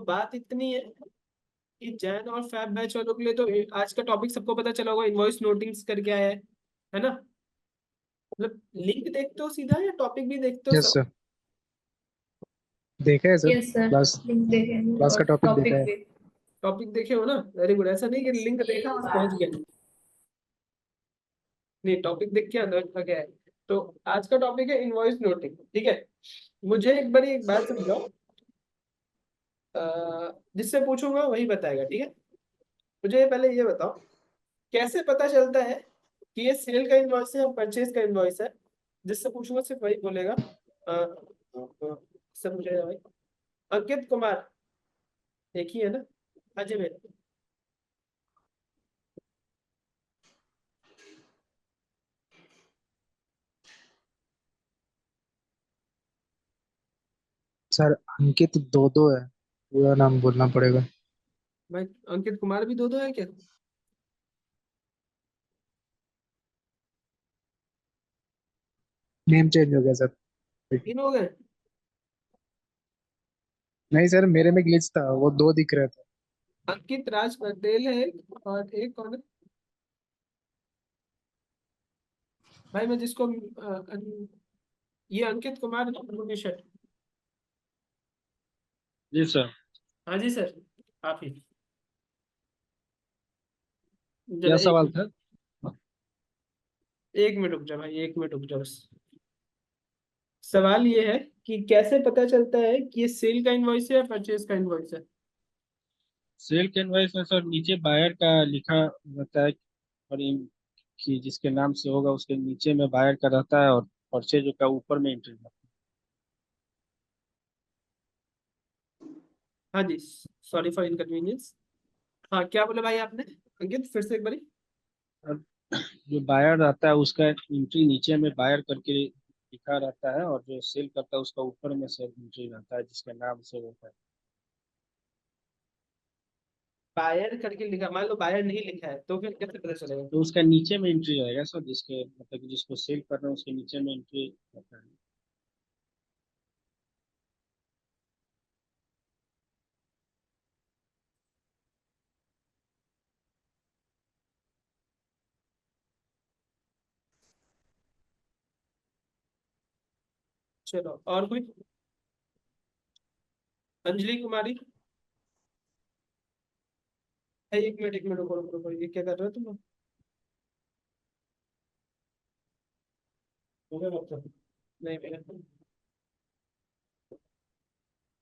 बात इतनी है कि जैन और फैब बैच वालों के लिए तो आज का टॉपिक सबको पता चला होगा, इनवॉइस नोटिंग्स करके आया है ना। मतलब लिंक देखते हो सीधा या टॉपिक भी देखते हो यस सब? सर, देखा है sir. Yes sir, class link देखेंगे क्लास का और टॉपिक देखा टॉपिक है। भी। टॉपिक देखे हो ना, वेरी गुड। ऐसा नहीं कि लिंक देखा बस पहुंच गया, नहीं टॉपिक देख के अंदर गया है। तो आज का टॉपिक है इनवॉइस नोटिंग, ठीक है। मुझे एक बारी एक बात समझाओ, जिससे पूछूंगा वही बताएगा, ठीक है। मुझे पहले ये बताओ, कैसे पता चलता है कि ये सेल का इनवॉइस है या परचेज का इनवॉइस है? जिससे पूछूंगा सिर्फ वही बोलेगा। सब मुझे भाई, अंकित कुमार एक ही है ना? अजय में सर अंकित दो दो है, पूरा नाम बोलना पड़ेगा। भाई, अंकित कुमार भी दो दो है क्या? नेम चेंज हो गया सर। तीन हो गए? नहीं सर, मेरे में ग्लिच था, वो दो दिख रहे थे। अंकित राज पटेल है और एक कौन है? भाई मैं जिसको ये अंकित कुमार टी शर्ट। जी सर। हाँ जी सर, आप ही। क्या जरा एक सवाल मिनट, था? एक मिनट रुक जाओ भाई, एक मिनट रुक जाओ बस। सवाल ये है कि कैसे पता चलता है कि ये सेल का इनवॉइस है या परचेज का इनवॉइस है? सेल के इनवॉइस में सर नीचे बायर का लिखा रहता है, और कि जिसके नाम से होगा उसके नीचे में बायर का रहता है, और परचेज का ऊपर में एंट्री रहता हाँ जी, सॉरी फॉर इनकन्वीनियंस। हाँ, क्या बोले भाई आपने? अंकित फिर से एक बारी। है। और जो बायर रहता है उसका एंट्री नीचे में बायर करके लिखा रहता है, और जो सेल करता है उसका ऊपर में से एंट्री रहता है जिसके नाम से होता है। बायर करके लिखा, मान लो बायर नहीं लिखा है तो फिर कैसे पता चलेगा? तो उसका नीचे में एंट्री रहेगा सर, जिसके मतलब कि जिसको सेल कर रहे हैं उसके नीचे में एंट्री रहता है। चलो और कोई? अंजलि कुमारी। एक मिनट रुको रुको रुको, ये क्या कर रहे हो तुम लोग? हो गया मतलब? नहीं मेरा,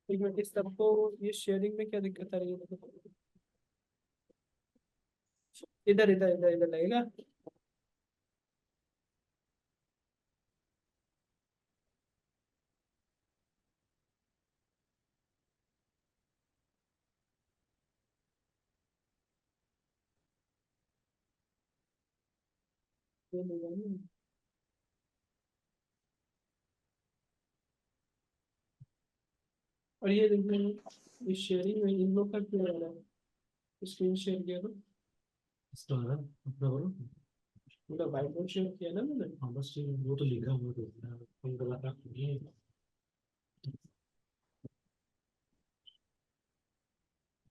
एक मिनट, इस सबको ये शेयरिंग में क्या दिक्कत आ रही है देखो। इधर इधर इधर इधर लगेगा। ये नहीं है ना? और ये देखो, ये शेयरिंग में इन लोग का क्यों आ रहा है? स्क्रीन शेयर किया तो इसका है अपना बोलो, पूरा वाइट बोर्ड शेयर किया ना मैंने। हाँ बस ठीक है, वो तो लिख रहा हूँ, वो तो कोई गलत आप नहीं है।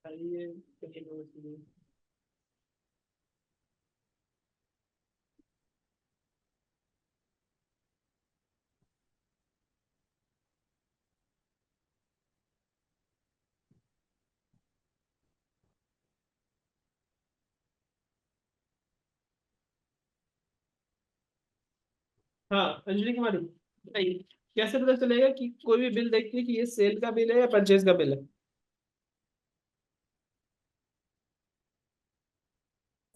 खाली ये कहीं नोट नहीं। हाँ अंजलि कुमारी बताइए, कैसे पता चलेगा कि कोई भी बिल देख के कि ये सेल का बिल है या परचेज का बिल है?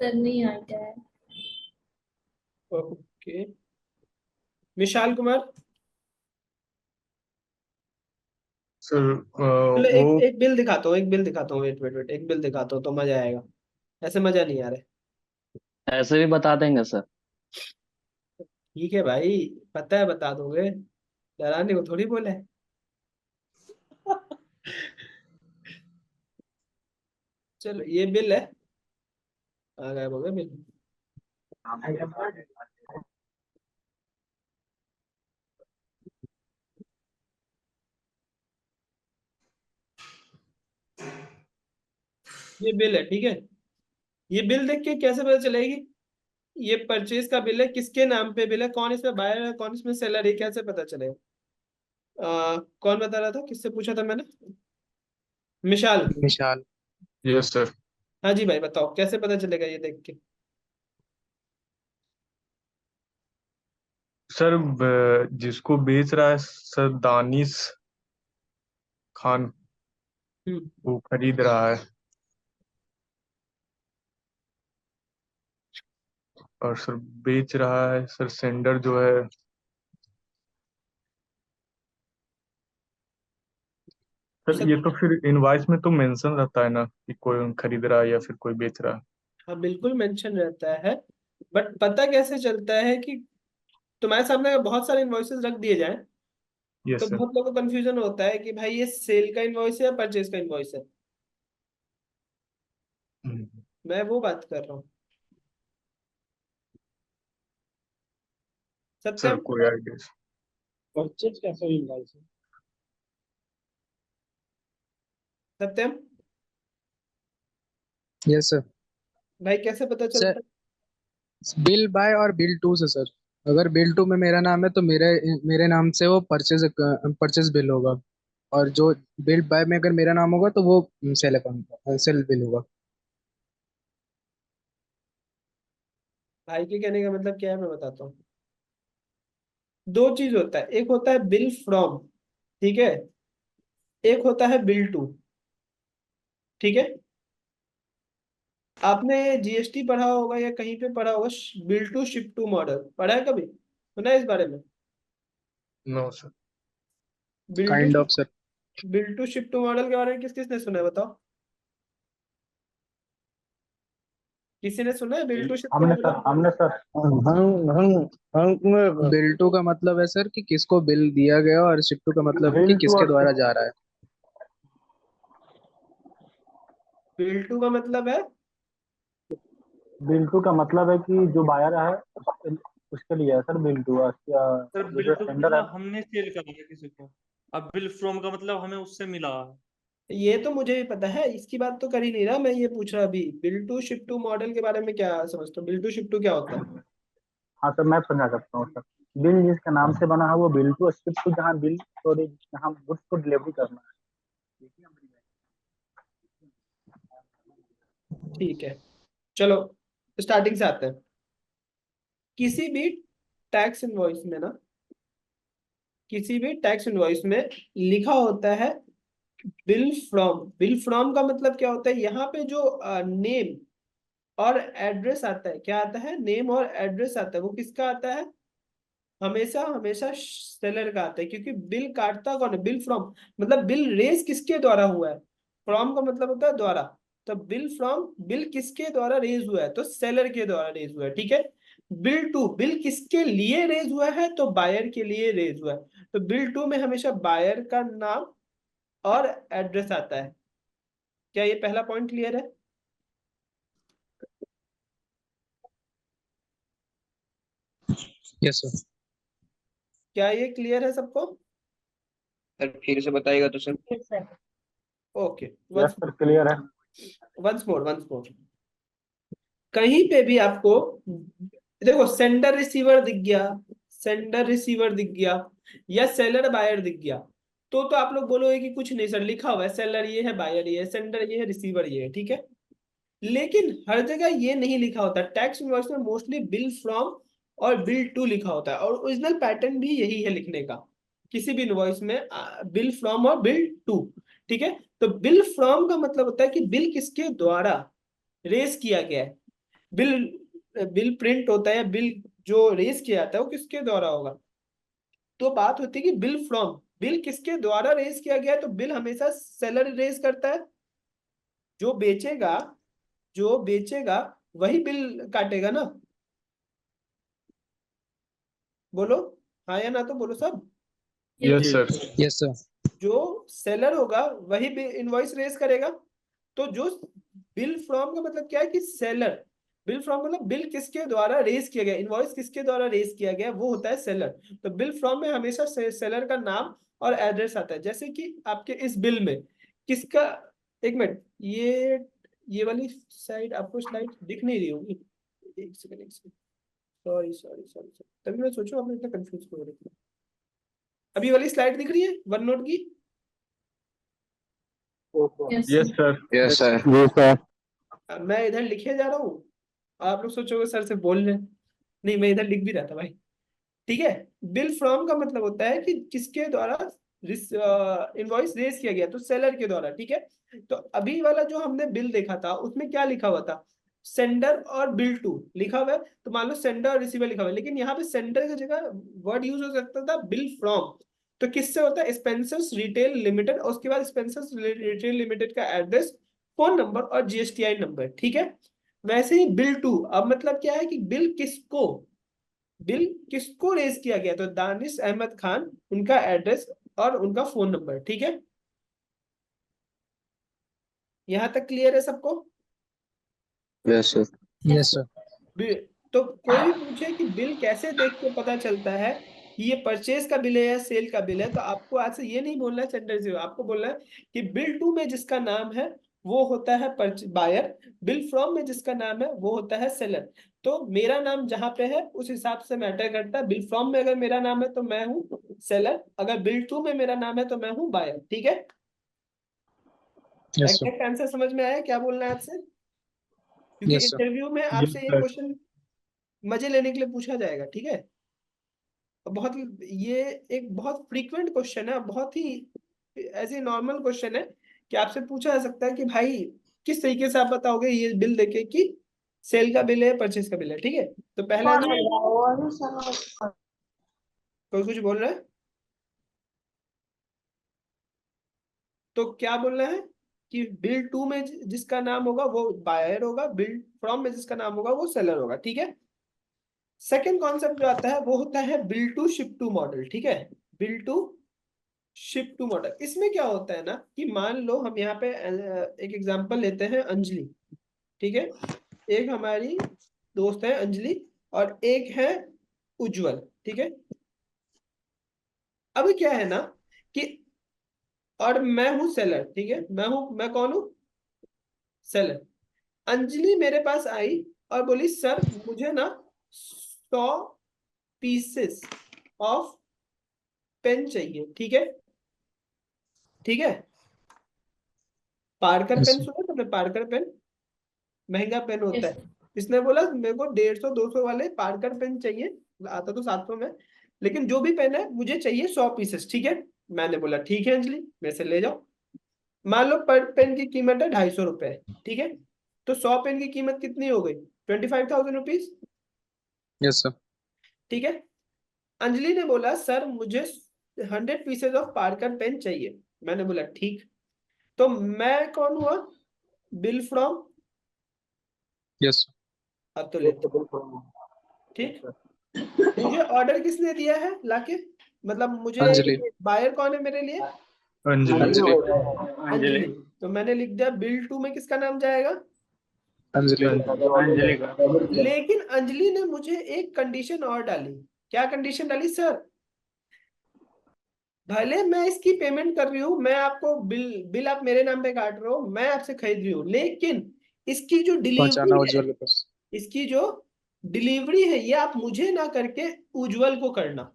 सर नहीं आता है। ओके, विशाल कुमार। सर चलो वो एक एक बिल दिखाता हूँ, एक बिल दिखाता हूँ, वेट वेट वेट, एक बिल दिखाता हूँ तो मजा आएगा, ऐसे मजा नहीं आ रहा है। ऐसे भी बता देंगे सर। ठीक है भाई, पता है बता दोगे, डराने को थोड़ी बोला है। चलो ये बिल है, आ गायब हो गया बिल। ये बिल है, ठीक है। ये बिल देख के कैसे पता चलेगी ये परचेज का बिल है, किसके नाम पे बिल है, कौन इसमें बायर है कौन इसमें सेलर है, कैसे पता चलेगा? कौन बता रहा था, किससे पूछा था मैंने? मिशाल। विशाल। Yes sir. हाँ जी भाई बताओ, कैसे पता चलेगा ये देख के? सर जिसको बेच रहा है सर दानिश खान, हम्म। वो खरीद रहा है। और सर बेच रहा है सर सेंडर जो है। सर सब। ये तो फिर इनवॉइस में तो मेंशन रहता है ना कि कोई खरीद रहा है या फिर कोई बेच रहा है। हाँ बिल्कुल मेंशन रहता है, बट पता कैसे चलता है कि तुम्हारे सामने अगर बहुत सारे इनवॉइसेस रख दिए जाएं तो यस सर। बहुत लोगों को कंफ्यूजन होता है कि भाई ये सेल का इनवॉइस है या परचेज का इनवॉइस है। मैं वो बात कर रहा हूँ। सर सत्यम। कोई आइडिया? परचेज कैसे भी भाई से? सत्यम यस सर। भाई कैसे पता सर चलता बिल बाय और बिल टू से सर। अगर बिल टू में मेरा नाम है तो मेरे मेरे नाम से वो परचेज बिल होगा। और जो बिल बाय में अगर मेरा नाम होगा तो वो सेल अकाउंट सेल बिल होगा। है? भाई के कहने का मतलब क्या है मैं बताता हूँ। दो चीज होता है, एक होता है बिल फ्रॉम, ठीक है, एक होता है बिल टू, ठीक है। आपने जीएसटी पढ़ा होगा या कहीं पे पढ़ा होगा, bill to ship to model पढ़ा है कभी, सुना है इस बारे में? No sir. Bill to kind of sir. Bill to ship to model के बारे में किस किसने सुना है बताओ? किसी ने सुना है bill to ship to model? हमने सर हम बिल टू का मतलब है सर कि किसको बिल दिया गया और शिप टू का मतलब है कि बिल टू किसके और द्वारा जा रहा है। बिल टू का मतलब है बिल टू का मतलब है कि जो बायर है उसके लिए है सर बिल टू। सर जो बिल जो टू सेंडर है। मतलब हमने सेल करा है किसी को, अब बिल फ्रॉम का मतलब हमें उससे मिला है। ये तो मुझे भी पता है, इसकी बात तो कर ही नहीं रहा मैं, ये पूछ रहा अभी bill to ship to model के बारे में क्या समझते हो, बिल टू शिप टू क्या होता है? हाँ सर मैं समझा सकता हूँ सर। बिल जिसके नाम से बना है वो बिल टू, शिप टू जहाँ बिल स्टोरेज जहाँ गुड्स को डिलीवरी करना है। ठीक है, चलो स्टार्टिंग से आते हैं। किसी भी टैक्स इनवॉइस में ना, किसी भी टैक्स इनवॉइस में लिखा होता है बिल फ्रॉम। बिल फ्रॉम का मतलब क्या होता है, यहाँ पे जो नेम और एड्रेस आता है, क्या आता है, नेम और एड्रेस आता है, वो किसका आता है? हमेशा हमेशा सेलर का आता है, क्योंकि बिल काटता कौन है? बिल फ्रॉम मतलब बिल रेज किसके द्वारा हुआ है? फ्रॉम का मतलब होता है द्वारा। तो बिल फ्रॉम, बिल किसके द्वारा रेज हुआ है? तो सेलर के द्वारा रेज हुआ है, ठीक है। बिल टू, बिल किसके लिए रेज हुआ है? तो बायर के लिए रेज हुआ है। तो बिल टू में हमेशा बायर का नाम और एड्रेस आता है। क्या ये पहला पॉइंट क्लियर है? Yes sir. क्या ये क्लियर है सबको? सर फिर से बताइएगा तो sir. Okay, yes sir clear है। Once more once more. कहीं पे भी आपको देखो सेंडर रिसीवर दिख गया, सेंडर रिसीवर दिख गया, या सेलर बायर दिख गया, तो आप लोग बोलोगे कि कुछ नहीं सर, लिखा हुआ है सेलर ये है, बायर ये है, सेंडर ये है, रिसीवर ये है, ठीक है। लेकिन हर जगह ये नहीं लिखा होता, टैक्स इनवॉइस में मोस्टली बिल फ्रॉम और बिल टू लिखा होता है, और ओरिजिनल पैटर्न भी यही है लिखने का किसी भी इनवॉइस में, बिल फ्रॉम और बिल टू, ठीक है। तो बिल फ्रॉम का मतलब होता है कि बिल किसके द्वारा रेज किया गया है। बिल बिल प्रिंट होता है, बिल जो रेज किया जाता है वो किसके द्वारा होगा? तो बात होती है कि बिल फ्रॉम, बिल किसके द्वारा रेज किया गया है, तो बिल हमेशा सेलर रेज करता है। जो बेचेगा, जो बेचेगा वही बिल काटेगा ना, बोलो हाँ या ना, तो बोलो सब। Yes sir. Yes sir. जो सेलर होगा वही इनवॉइस रेज करेगा। तो जो बिल फ्रॉम का मतलब क्या है कि सेलर, बिल फ्रॉम मतलब बिल किसके द्वारा रेज किया गया, इनवॉइस किसके द्वारा रेज किया गया, वो होता है सेलर। तो बिल फ्रॉम में हमेशा सेलर का नाम और एड्रेस आता है। जैसे कि आपके इस बिल में किसका, एक मिनट, ये वाली साइड आपको स्लाइड दिख नहीं रही होगी। एक सेकंड, सॉरी सॉरी सॉरी, तभी मैं सोचूं आपने इतना कंफ्यूज क्यों हो रही थी। अभी वाली स्लाइड दिख रही है वन नोट की? Yes, yes sir. Sir. Yes sir. जी सर। अब मैं इधर लिखे जा रहा हूँ, आप लोग सोचोगे सर से बोल रहे हैं। नहीं, मैं इधर लिख भी रहा था भाई। ठीक है। बिल फ्रॉम का मतलब होता है कि किसके द्वारा इनवॉइस रेज किया गया, तो सेलर के द्वारा। ठीक है। तो अभी वाला जो हमने बिल देखा था उसमें क्या लिखा हुआ था, सेंडर और बिल टू लिखा हुआ है। तो मान लो सेंडर और रिसीवर लिखा हुआ है, लेकिन यहाँ पे सेंडर की जगह वर्ड यूज हो सकता था बिल फ्रॉम। तो किससे होता है, स्पेंसर्स रिटेल लिमिटेड, और उसके बाद स्पेंसर्स रिटेल लिमिटेड का एड्रेस, फोन नंबर और जीएसटीआई नंबर। ठीक है। वैसे ही बिल टू, अब मतलब क्या है कि बिल किसको रेज किया गया, तो दानिश अहमद खान, उनका एड्रेस और उनका फोन नंबर। ठीक है। यहां तक क्लियर है सबको? Yes sir. Yes sir. तो कोई भी पूछे कि बिल कैसे देख के पता चलता है कि ये परचेज का बिल है या सेल का बिल है, तो आपको आज से ये नहीं बोलना है सेंडर से, आपको बोलना है कि बिल टू में जिसका नाम है वो होता है बायर, बिल फ्रॉम में जिसका नाम है वो होता है सेलर। तो मेरा नाम जहां पे है उस हिसाब से मैटर करता है। बिल फ्रॉम में अगर मेरा नाम है तो मैं हूँ सेलर, अगर बिल टू में मेरा नाम है तो मैं हूँ बायर। ठीक है। Yes sir. एग्जैक्ट आंसर समझ में आया क्या बोलना है आपसे? क्योंकि यस सर। इंटरव्यू में यस आपसे ये सर। क्वेश्चन मजे लेने के लिए पूछा जाएगा। ठीक है। बहुत, ये एक बहुत फ्रीक्वेंट क्वेश्चन है, बहुत ही ऐसे नॉर्मल क्वेश्चन है कि आपसे पूछा जा सकता है कि भाई किस तरीके से आप बताओगे ये बिल देके कि सेल का बिल है परचेज का बिल है। ठीक है। तो पहला कोई कुछ बोल रहा है तो क्या बोलना है कि बिल टू में जिसका नाम होगा वो बायर होगा, बिल फ्रॉम में जिसका नाम होगा वो सेलर होगा। ठीक है। सेकेंड कॉन्सेप्ट जो आता है वो होता है bill to ship to model. ठीक है। Bill to ship to model, इसमें क्या होता है ना कि मान लो हम यहाँ पे एक एग्जांपल लेते हैं अंजलि। ठीक है। एक हमारी दोस्त है अंजलि और एक है उज्जवल। ठीक है। अब क्या है ना कि, और मैं हूं सेलर। ठीक है। मैं कौन हूं, सेलर। अंजलि मेरे पास आई और बोली सर मुझे ना 100 पीसेस ऑफ पेन चाहिए। ठीक है। ठीक है। Parker yes pen sir. सुना तुमने, पार्कर पेन महंगा पेन होता yes, है। इसने बोला मेरे को 150-200 वाले पार्कर पेन चाहिए, आता तो 700 में, लेकिन जो भी पेन है मुझे चाहिए 100 पीसेस। ठीक है। मैंने बोला ठीक है अंजलि, मेरे से ले जाओ। मान लो पर पेन की कीमत है 250 रुपए। ठीक है। तो 100 पेन की कीमत कितनी हो गई, 25,000 रुपीज। Yes sir. ठीक है। अंजलि ने बोला सर मुझे 100 पीसेज ऑफ पार्कर पेन चाहिए। मैंने बोला ठीक। तो मैं कौन हुआ, बिल फ्रॉम। Yes sir. अब तो लेते। ठीक। मुझे ऑर्डर किसने दिया है लाके, मतलब मुझे अंजलि। बायर कौन है मेरे लिए, अंजलि। अंजलि। अंजलि। तो मैंने लिख दिया बिल टू में किसका नाम जाएगा, अंजलि। अंजलि का। लेकिन अंजलि ने मुझे एक कंडीशन और डाली। क्या कंडीशन डाली सर, भले मैं इसकी पेमेंट कर रही हूँ, मैं आपको बिल बिल आप मेरे नाम पे काट रहे हो, मैं आपसे खरीद रही हूँ, लेकिन इसकी जो पहुंचाना डिलीवरी है, उज्जवल के पास। इसकी जो डिलीवरी है ये आप मुझे ना करके उज्जवल को करना।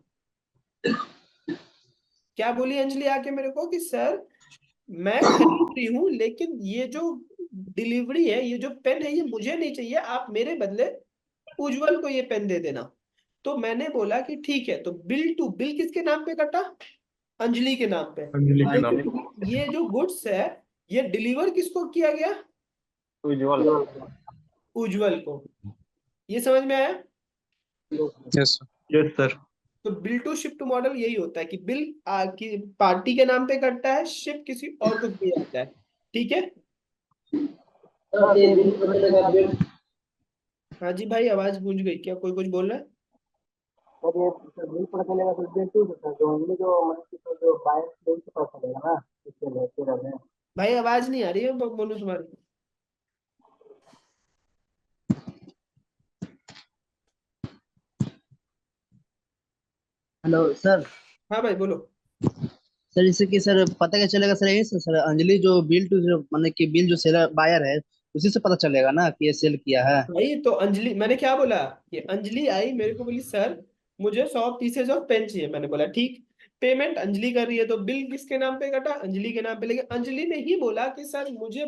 क्या बोली अंजलि आके मेरे को कि सर मैं खरीद रही हूँ, लेकिन ये जो डिलीवरी है, ये जो पेन है ये मुझे नहीं चाहिए, आप मेरे बदले उज्जवल को ये पेन दे देना। तो मैंने बोला कि ठीक है। तो बिल किसके नाम पे कटा, अंजलि के नाम पे। अंजलि के नाम। लेकिन ये जो गुड्स है ये डिलीवर किसको किया गया, उज्जवल। उज्जवल को। ये समझ में आया? Yes sir. Yes sir. तो bill to ship to model यही होता है कि बिल की पार्टी के नाम पे करता है, शिप किसी और को किया जाता है। ठीक है। हाँ जी भाई, आवाज गूंज गई क्या, कोई कुछ बोल रहा है? सर ये बिल पता चलेगा तो बिल टू सर जो हमने जो मतलब जो बायर बिल से पता चलेगा ना इसके लिए फिर हमें। भाई आवाज नहीं आ रही है बोलो तुम्हारी। Hello sir. हाँ भाई बोलो। सर इससे कि सर पता क्या चलेगा सर, यही सर अंजलि जो बिल टू जो मतलब कि बिल जो सेलर बायर है उसी से पता चलेगा ना कि ये सेल किया है। भाई तो अंजलि, मैंने क्या बोला कि अंजलि आई मेरे को बोली सर मुझे 100 पीसेज ऑफ पेन चाहिए। मैंने बोला ठीक, पेमेंट अंजलि कर रही है तो बिल किसके नाम पे कटा, अंजलि के नाम पे। लेकिन अंजलि ने ही बोला कि सर मुझे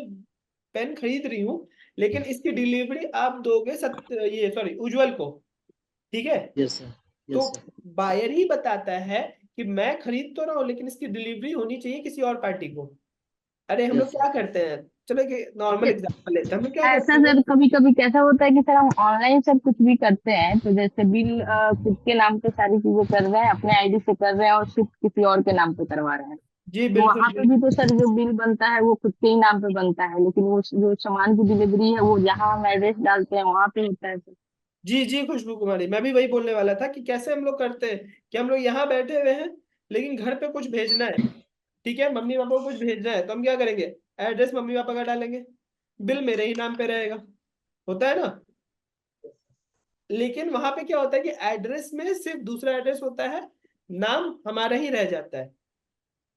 पेन खरीद रही हूँ लेकिन इसकी डिलीवरी आप दोगे ये सॉरी उज्जवल को, ठीक है। Yes sir. तो यस सर। बायर ही बताता है कि मैं खरीद तो रहा हूँ लेकिन इसकी डिलीवरी होनी चाहिए किसी और पार्टी को। अरे हम लोग यस क्या सर। करते हैं, चलो एक नॉर्मल एग्जांपल लेते हैं, हम लोग क्या ऐसा करते हैं। सर कभी कभी कैसा होता है कि सर हम ऑनलाइन सब कुछ भी करते हैं, तो जैसे बिल खुद के नाम पे सारी चीजें कर रहे हैं, अपने आईडी से कर रहे हैं और शिफ्ट किसी और के नाम पे करवा रहे हैं, जी तो बिल्कुल वहां पे भी तो सर जो बिल बनता है वो खुद के ही नाम पे बनता है, लेकिन वो जो सामान की डिलीवरी है वो जहाँ हम एड्रेस डालते हैं वहां पे होता है सर। जी जी खुशबू कुमारी, मैं भी वही बोलने वाला था कि कैसे हम लोग करते हैं कि हम लोग यहाँ बैठे हुए हैं लेकिन घर पे कुछ भेजना है, ठीक है, मम्मी पापा को कुछ भेजना है तो हम क्या करेंगे, एड्रेस मम्मी पापा का डालेंगे, बिल मेरे ही नाम पे रहेगा, होता है ना। लेकिन वहां पे क्या होता है कि एड्रेस में सिर्फ दूसरा एड्रेस होता है, नाम हमारा ही रह जाता है,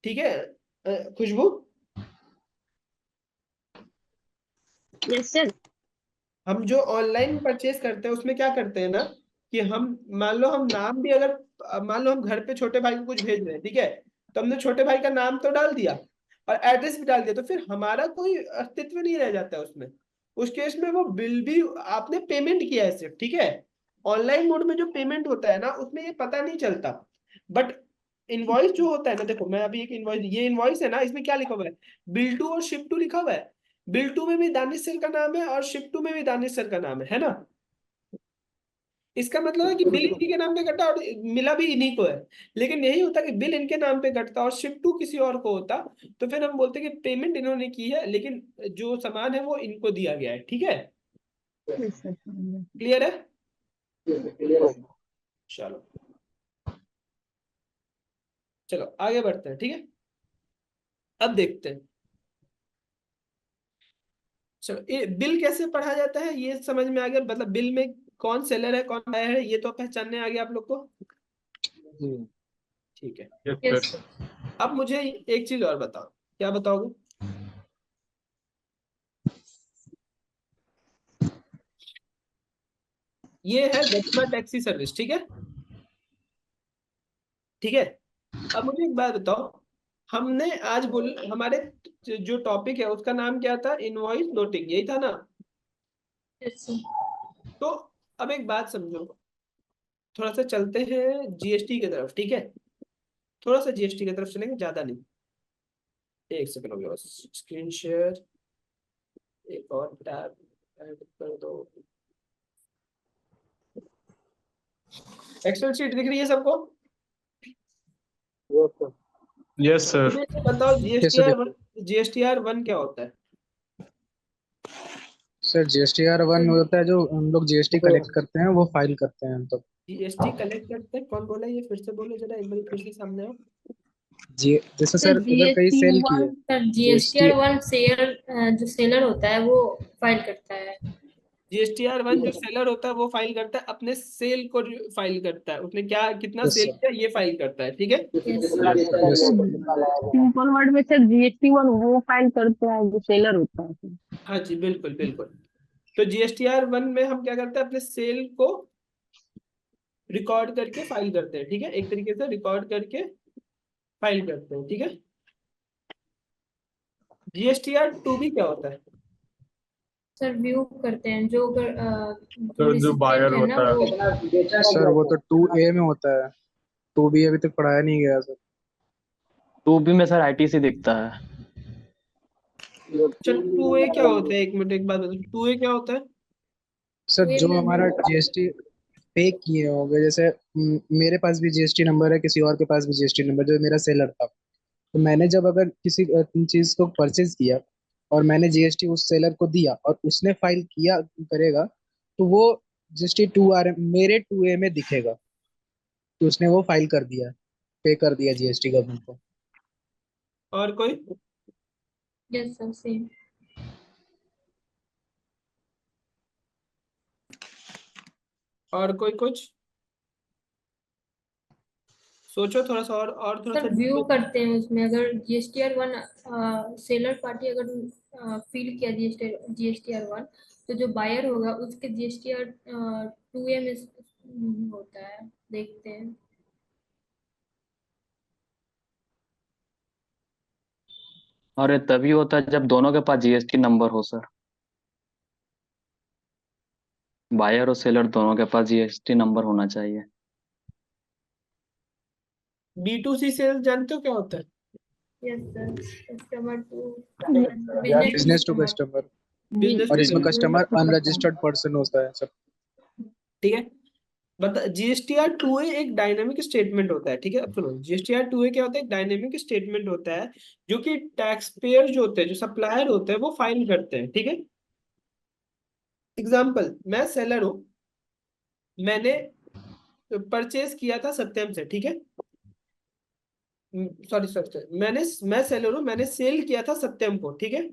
ठीक है। खुशबू, यस सर। हम जो ऑनलाइन परचेज करते हैं उसमें क्या करते हैं ना कि हम मान लो हम नाम भी अगर मान लो हम घर पे छोटे भाई को कुछ भेज रहे हैं, ठीक है, तो हमने छोटे भाई का नाम तो डाल दिया और एड्रेस भी डाल दिया, तो फिर हमारा कोई अस्तित्व नहीं रह जाता है उसमें। उस केस में वो बिल भी आपने पेमेंट किया है सिर्फ, ठीक है। ऑनलाइन मोड में जो पेमेंट होता है ना उसमें ये पता नहीं चलता, बट इनवॉइस जो होता है ना, देखो मैं अभी एक इनवॉइस, ये इनवॉइस है ना, इसमें क्या लिखा हुआ है, बिल टू और शिप टू लिखा हुआ है। बिल टू में भी दानिश सर का नाम है और शिप टू में भी दानिश सर का नाम है ना। इसका मतलब है कि बिल इन्हीं के नाम पे कटा और मिला भी इन्हीं को है। लेकिन यही होता कि बिल इनके नाम पे कटता और शिप टू किसी और को होता, तो फिर हम बोलते कि पेमेंट इन्होंने की है लेकिन जो सामान है वो इनको दिया गया है, ठीक है। Yes sir. क्लियर है, चलो चलो आगे बढ़ते हैं, ठीक है। अब देखते हैं, चलो ये बिल कैसे पढ़ा जाता है ये समझ में आ गया, मतलब बिल में कौन सेलर है कौन बायर है ये तो पहचानने आ गया आप लोग को, ठीक है। Yes yes sir. अब मुझे एक चीज और बताओ, क्या बताओगे। ये है गतिमा टैक्सी सर्विस, ठीक है, ठीक है। अब मुझे एक बात बताओ, हमने आज बोल हमारे जो टॉपिक है उसका नाम क्या था, इनवॉइस नोटिंग, यही था ना। Yes sir. तो अब एक बात समझो, थोड़ा सा चलते हैं जीएसटी की तरफ, ठीक है, थोड़ा सा जीएसटी की तरफ चलेंगे, ज्यादा नहीं। एक सेकंड हो गया बस, स्क्रीन शेयर, एक और टैब ऐड कर दो। एक्सेल शीट दिख रही है सबको। Yes sir. मुझे ये बताओ कैसे जीएसटीआर वन क्या होता है। सर GSTR 1 होता है जो हम लोग GST कलेक्ट करते हैं, वो फाइल करते हैं हम तो। जीएसटी कलेक्ट करते हैं, कौन बोला ये, फिर से बोलो जरा एक बार, फिर से सामने आओ। जी, जैसे सर सर अगर कहीं जीएसटी सेल की वन, है सर GST। जीएसटीआर 1 शेयर जो सेलर होता है वो फाइल करता है। जीएसटीआर वन जो सेलर होता है वो फाइल करता है, अपने सेल को फाइल करता है, उसने क्या कितना यस सेल सर। किया ये फाइल करता है, ठीक है। Yes sir. Yes sir. Yes sir. Simple word में सर GST 1 वो फाइल करते हैं जो सेलर होता है सर। हाँ जी बिल्कुल बिल्कुल। तो जीएसटीआर वन में हम क्या करते हैं, अपने सेल को रिकॉर्ड करके फाइल करते हैं, ठीक है, एक तरीके से रिकॉर्ड करके फाइल करते हैं, ठीक है। जीएसटीआर टू भी क्या होता है। सर व्यू करते हैं जो जो सर जो बायर रिसिपिएंट है ना होता वो। है। सर वो तो 2A में होता है, 2B अभी तक पढ़ाया नहीं गया सर। 2B में सर ITC दिखता है। अच्छा टू ए क्या होता है, एक मिनट एक बात बताओ, टू ए क्या होता है। सर वे जो में हमारा GST पे किए होंगे, जैसे मेरे पास भी GST नंबर है, किसी और के पास भी GST नंबर, जो मेरा सेलर था, तो मैंने जब अगर किसी चीज को परचेज किया और मैंने GST उस सेलर को दिया और उसने फाइल किया करेगा, तो वो GST 2R मेरे 2A में दिखेगा कि उसने वो फाइल कर दिया, पे कर दिया GST गवर्नमेंट को। और कोई, यस सर सेम। और कोई कुछ सोचो थोड़ा सा और थोड़ा सर सा व्यू करते हैं उसमें, अगर GSTR1 सेलर पार्टी अगर फील किया GSTR1, तो जो बायर होगा उसके GSTR2A में होता है, देखते हैं। और ये तभी होता है जब दोनों के पास जीएसटी नंबर हो सर। बायर और सेलर दोनों के पास जीएसटी नंबर होना चाहिए। B2C सेल्स जानते हो क्या होता है? Yes sir, customer to Yes, business to customer. Customer. Business और टू इसमें कस्टमर, कस्टमर अनरजिस्टर्ड पर्सन होता है सब। ठीक है। बता, GSTR2A एक डायनेमिक स्टेटमेंट होता है, ठीक है। अब सुनो, GSTR2A क्या होता है? एक डायनेमिक स्टेटमेंट होता है जो कि टैक्स पेयर जो होते हैं, जो सप्लायर होते हैं, वो फाइल करते हैं, ठीक है। एग्जाम्पल, मैं सेलर हूं, मैंने परचेज किया था सत्यम से, ठीक है। सॉरी सॉरी, मैं सेलर हूं, मैंने सेल किया था सत्यम को, ठीक है।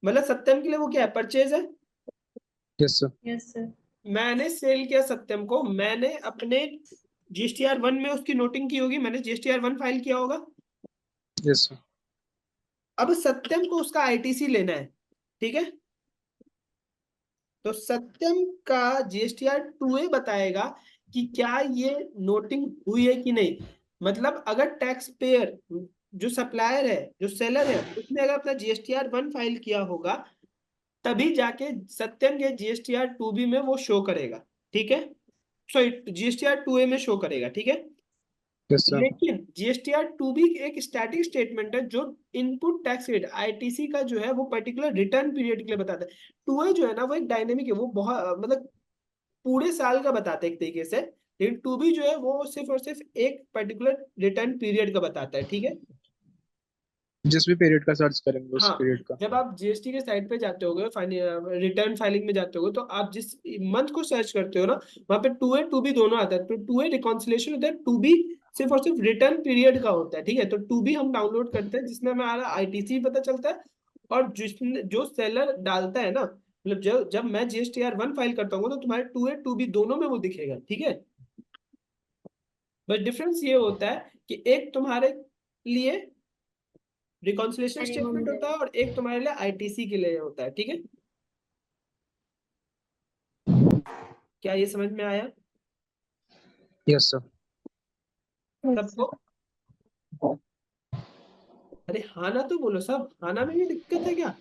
मतलब सत्यम के लिए वो क्या है? परचेज है। Yes sir. Yes sir. मैंने सेल किया सत्यम को, मैंने अपने GSTR1 में उसकी नोटिंग की होगी, मैंने GSTR1 फाइल किया होगा। Yes sir. अब सत्यम को उसका ITC लेना है, ठीक है। तो सत्यम का GSTR2A बताएगा कि क्या ये नोटिंग हुई है कि नहीं। मतलब अगर टैक्स पेयर जो सप्लायर है, जो सेलर है, उसने अगर अपना GSTR1 फाइल किया होगा, तभी जाके सत्यम के GSTR2B में वो शो करेगा, ठीक है। सॉरी, GSTR2A में शो करेगा, ठीक है। Yes sir. लेकिन GSTR2B एक स्टैटिक स्टेटमेंट है जो इनपुट टैक्स रेट ITC का जो है वो पर्टिकुलर रिटर्न पीरियड के लिए बताता है। 2A जो है ना वो एक डायनेमिक है, वो बहुत मतलब पूरे साल का बताता है एक तरीके से। लेकिन 2B जो है वो सिर्फ और सिर्फ एक पर्टिकुलर रिटर्न पीरियड का बताता है, ठीक है। जिस भी पीरियड का सर्च करेंगे उस हाँ, पीरियड का। जब आप GST के साइट पे जाते होगे, रिटर्न फाइलिंग में जाते होगे, तो आप जिस मंथ को सर्च करते हो ना, वहाँ पे 2A 2B दोनों आता है। तो 2A रिकॉन्सिलेशन होता है, 2B सिर्फ और सिर्फ रिटर्न पीरियड का होता है, ठीक है। तो 2B हम डाउनलोड करते हैं, जिसमें हमारा ITC पता चलता है। और जिसने जो सेलर डालता है ना, मतलब जब जब मैं GSTR1 फाइल करता हूँ तो तुम्हारे 2A 2B दोनों में वो दिखेगा, ठीक है। बस डिफरेंस ये होता है कि एक तुम्हारे लिए रिकॉन्सिलेशन स्टेटमेंट होता है और एक तुम्हारे लिए ITC के लिए होता है, ठीक है। क्या ये समझ में आया यस सर। सबको? अरे हाँ ना तो बोलो सब, हाँ ना में भी दिक्कत है क्या?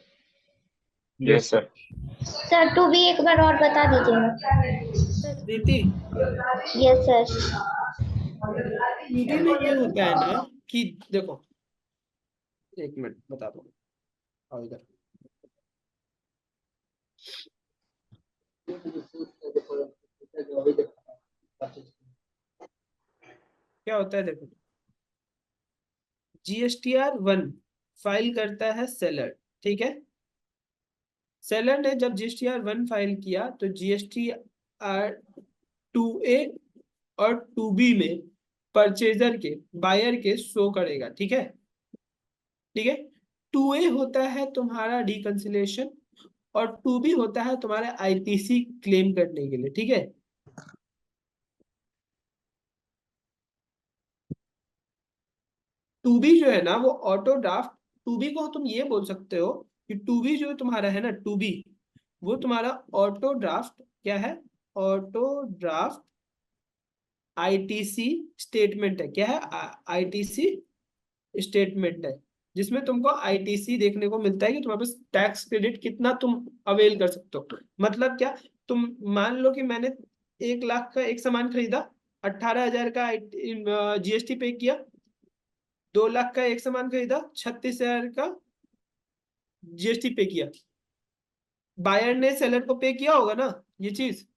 Yes sir. सर टू भी एक बार और बता दीजिएगा। प्रीति, यस सर। 2B में ये होता है ना कि देखो, एक मिनट बता दो, आओ इधर। क्या होता है देखो, GSTR1 फाइल करता है सेलर, ठीक है। सेलर ने जब GSTR1 फाइल किया तो GSTR2A और 2B में परचेजर के, बायर के शो करेगा, ठीक है। ठीक है, 2A होता है तुम्हारा रिकंसिलेशन और 2B होता है तुम्हारा ITC क्लेम करने के लिए, ठीक है। टू बी जो है ना वो ऑटो ड्राफ्ट, 2B को तुम ये बोल सकते हो कि 2B जो तुम्हारा है ना 2B, वो तुम्हारा ऑटो ड्राफ्ट क्या है? ऑटो ड्राफ्ट ITC स्टेटमेंट है। क्या है? ITC स्टेटमेंट है, जिसमें तुमको ITC देखने को मिलता है कि तुम्हारे पास टैक्स क्रेडिट कितना तुम अवेल कर सकते हो। मतलब क्या, तुम मान लो कि मैंने 1 लाख का एक सामान खरीदा, 18,000 का GST पे किया। 2 लाख का एक सामान खरीदा, 36,000 का GST पे किया। बायर ने सेलर को पे किया होगा ना ये चीज,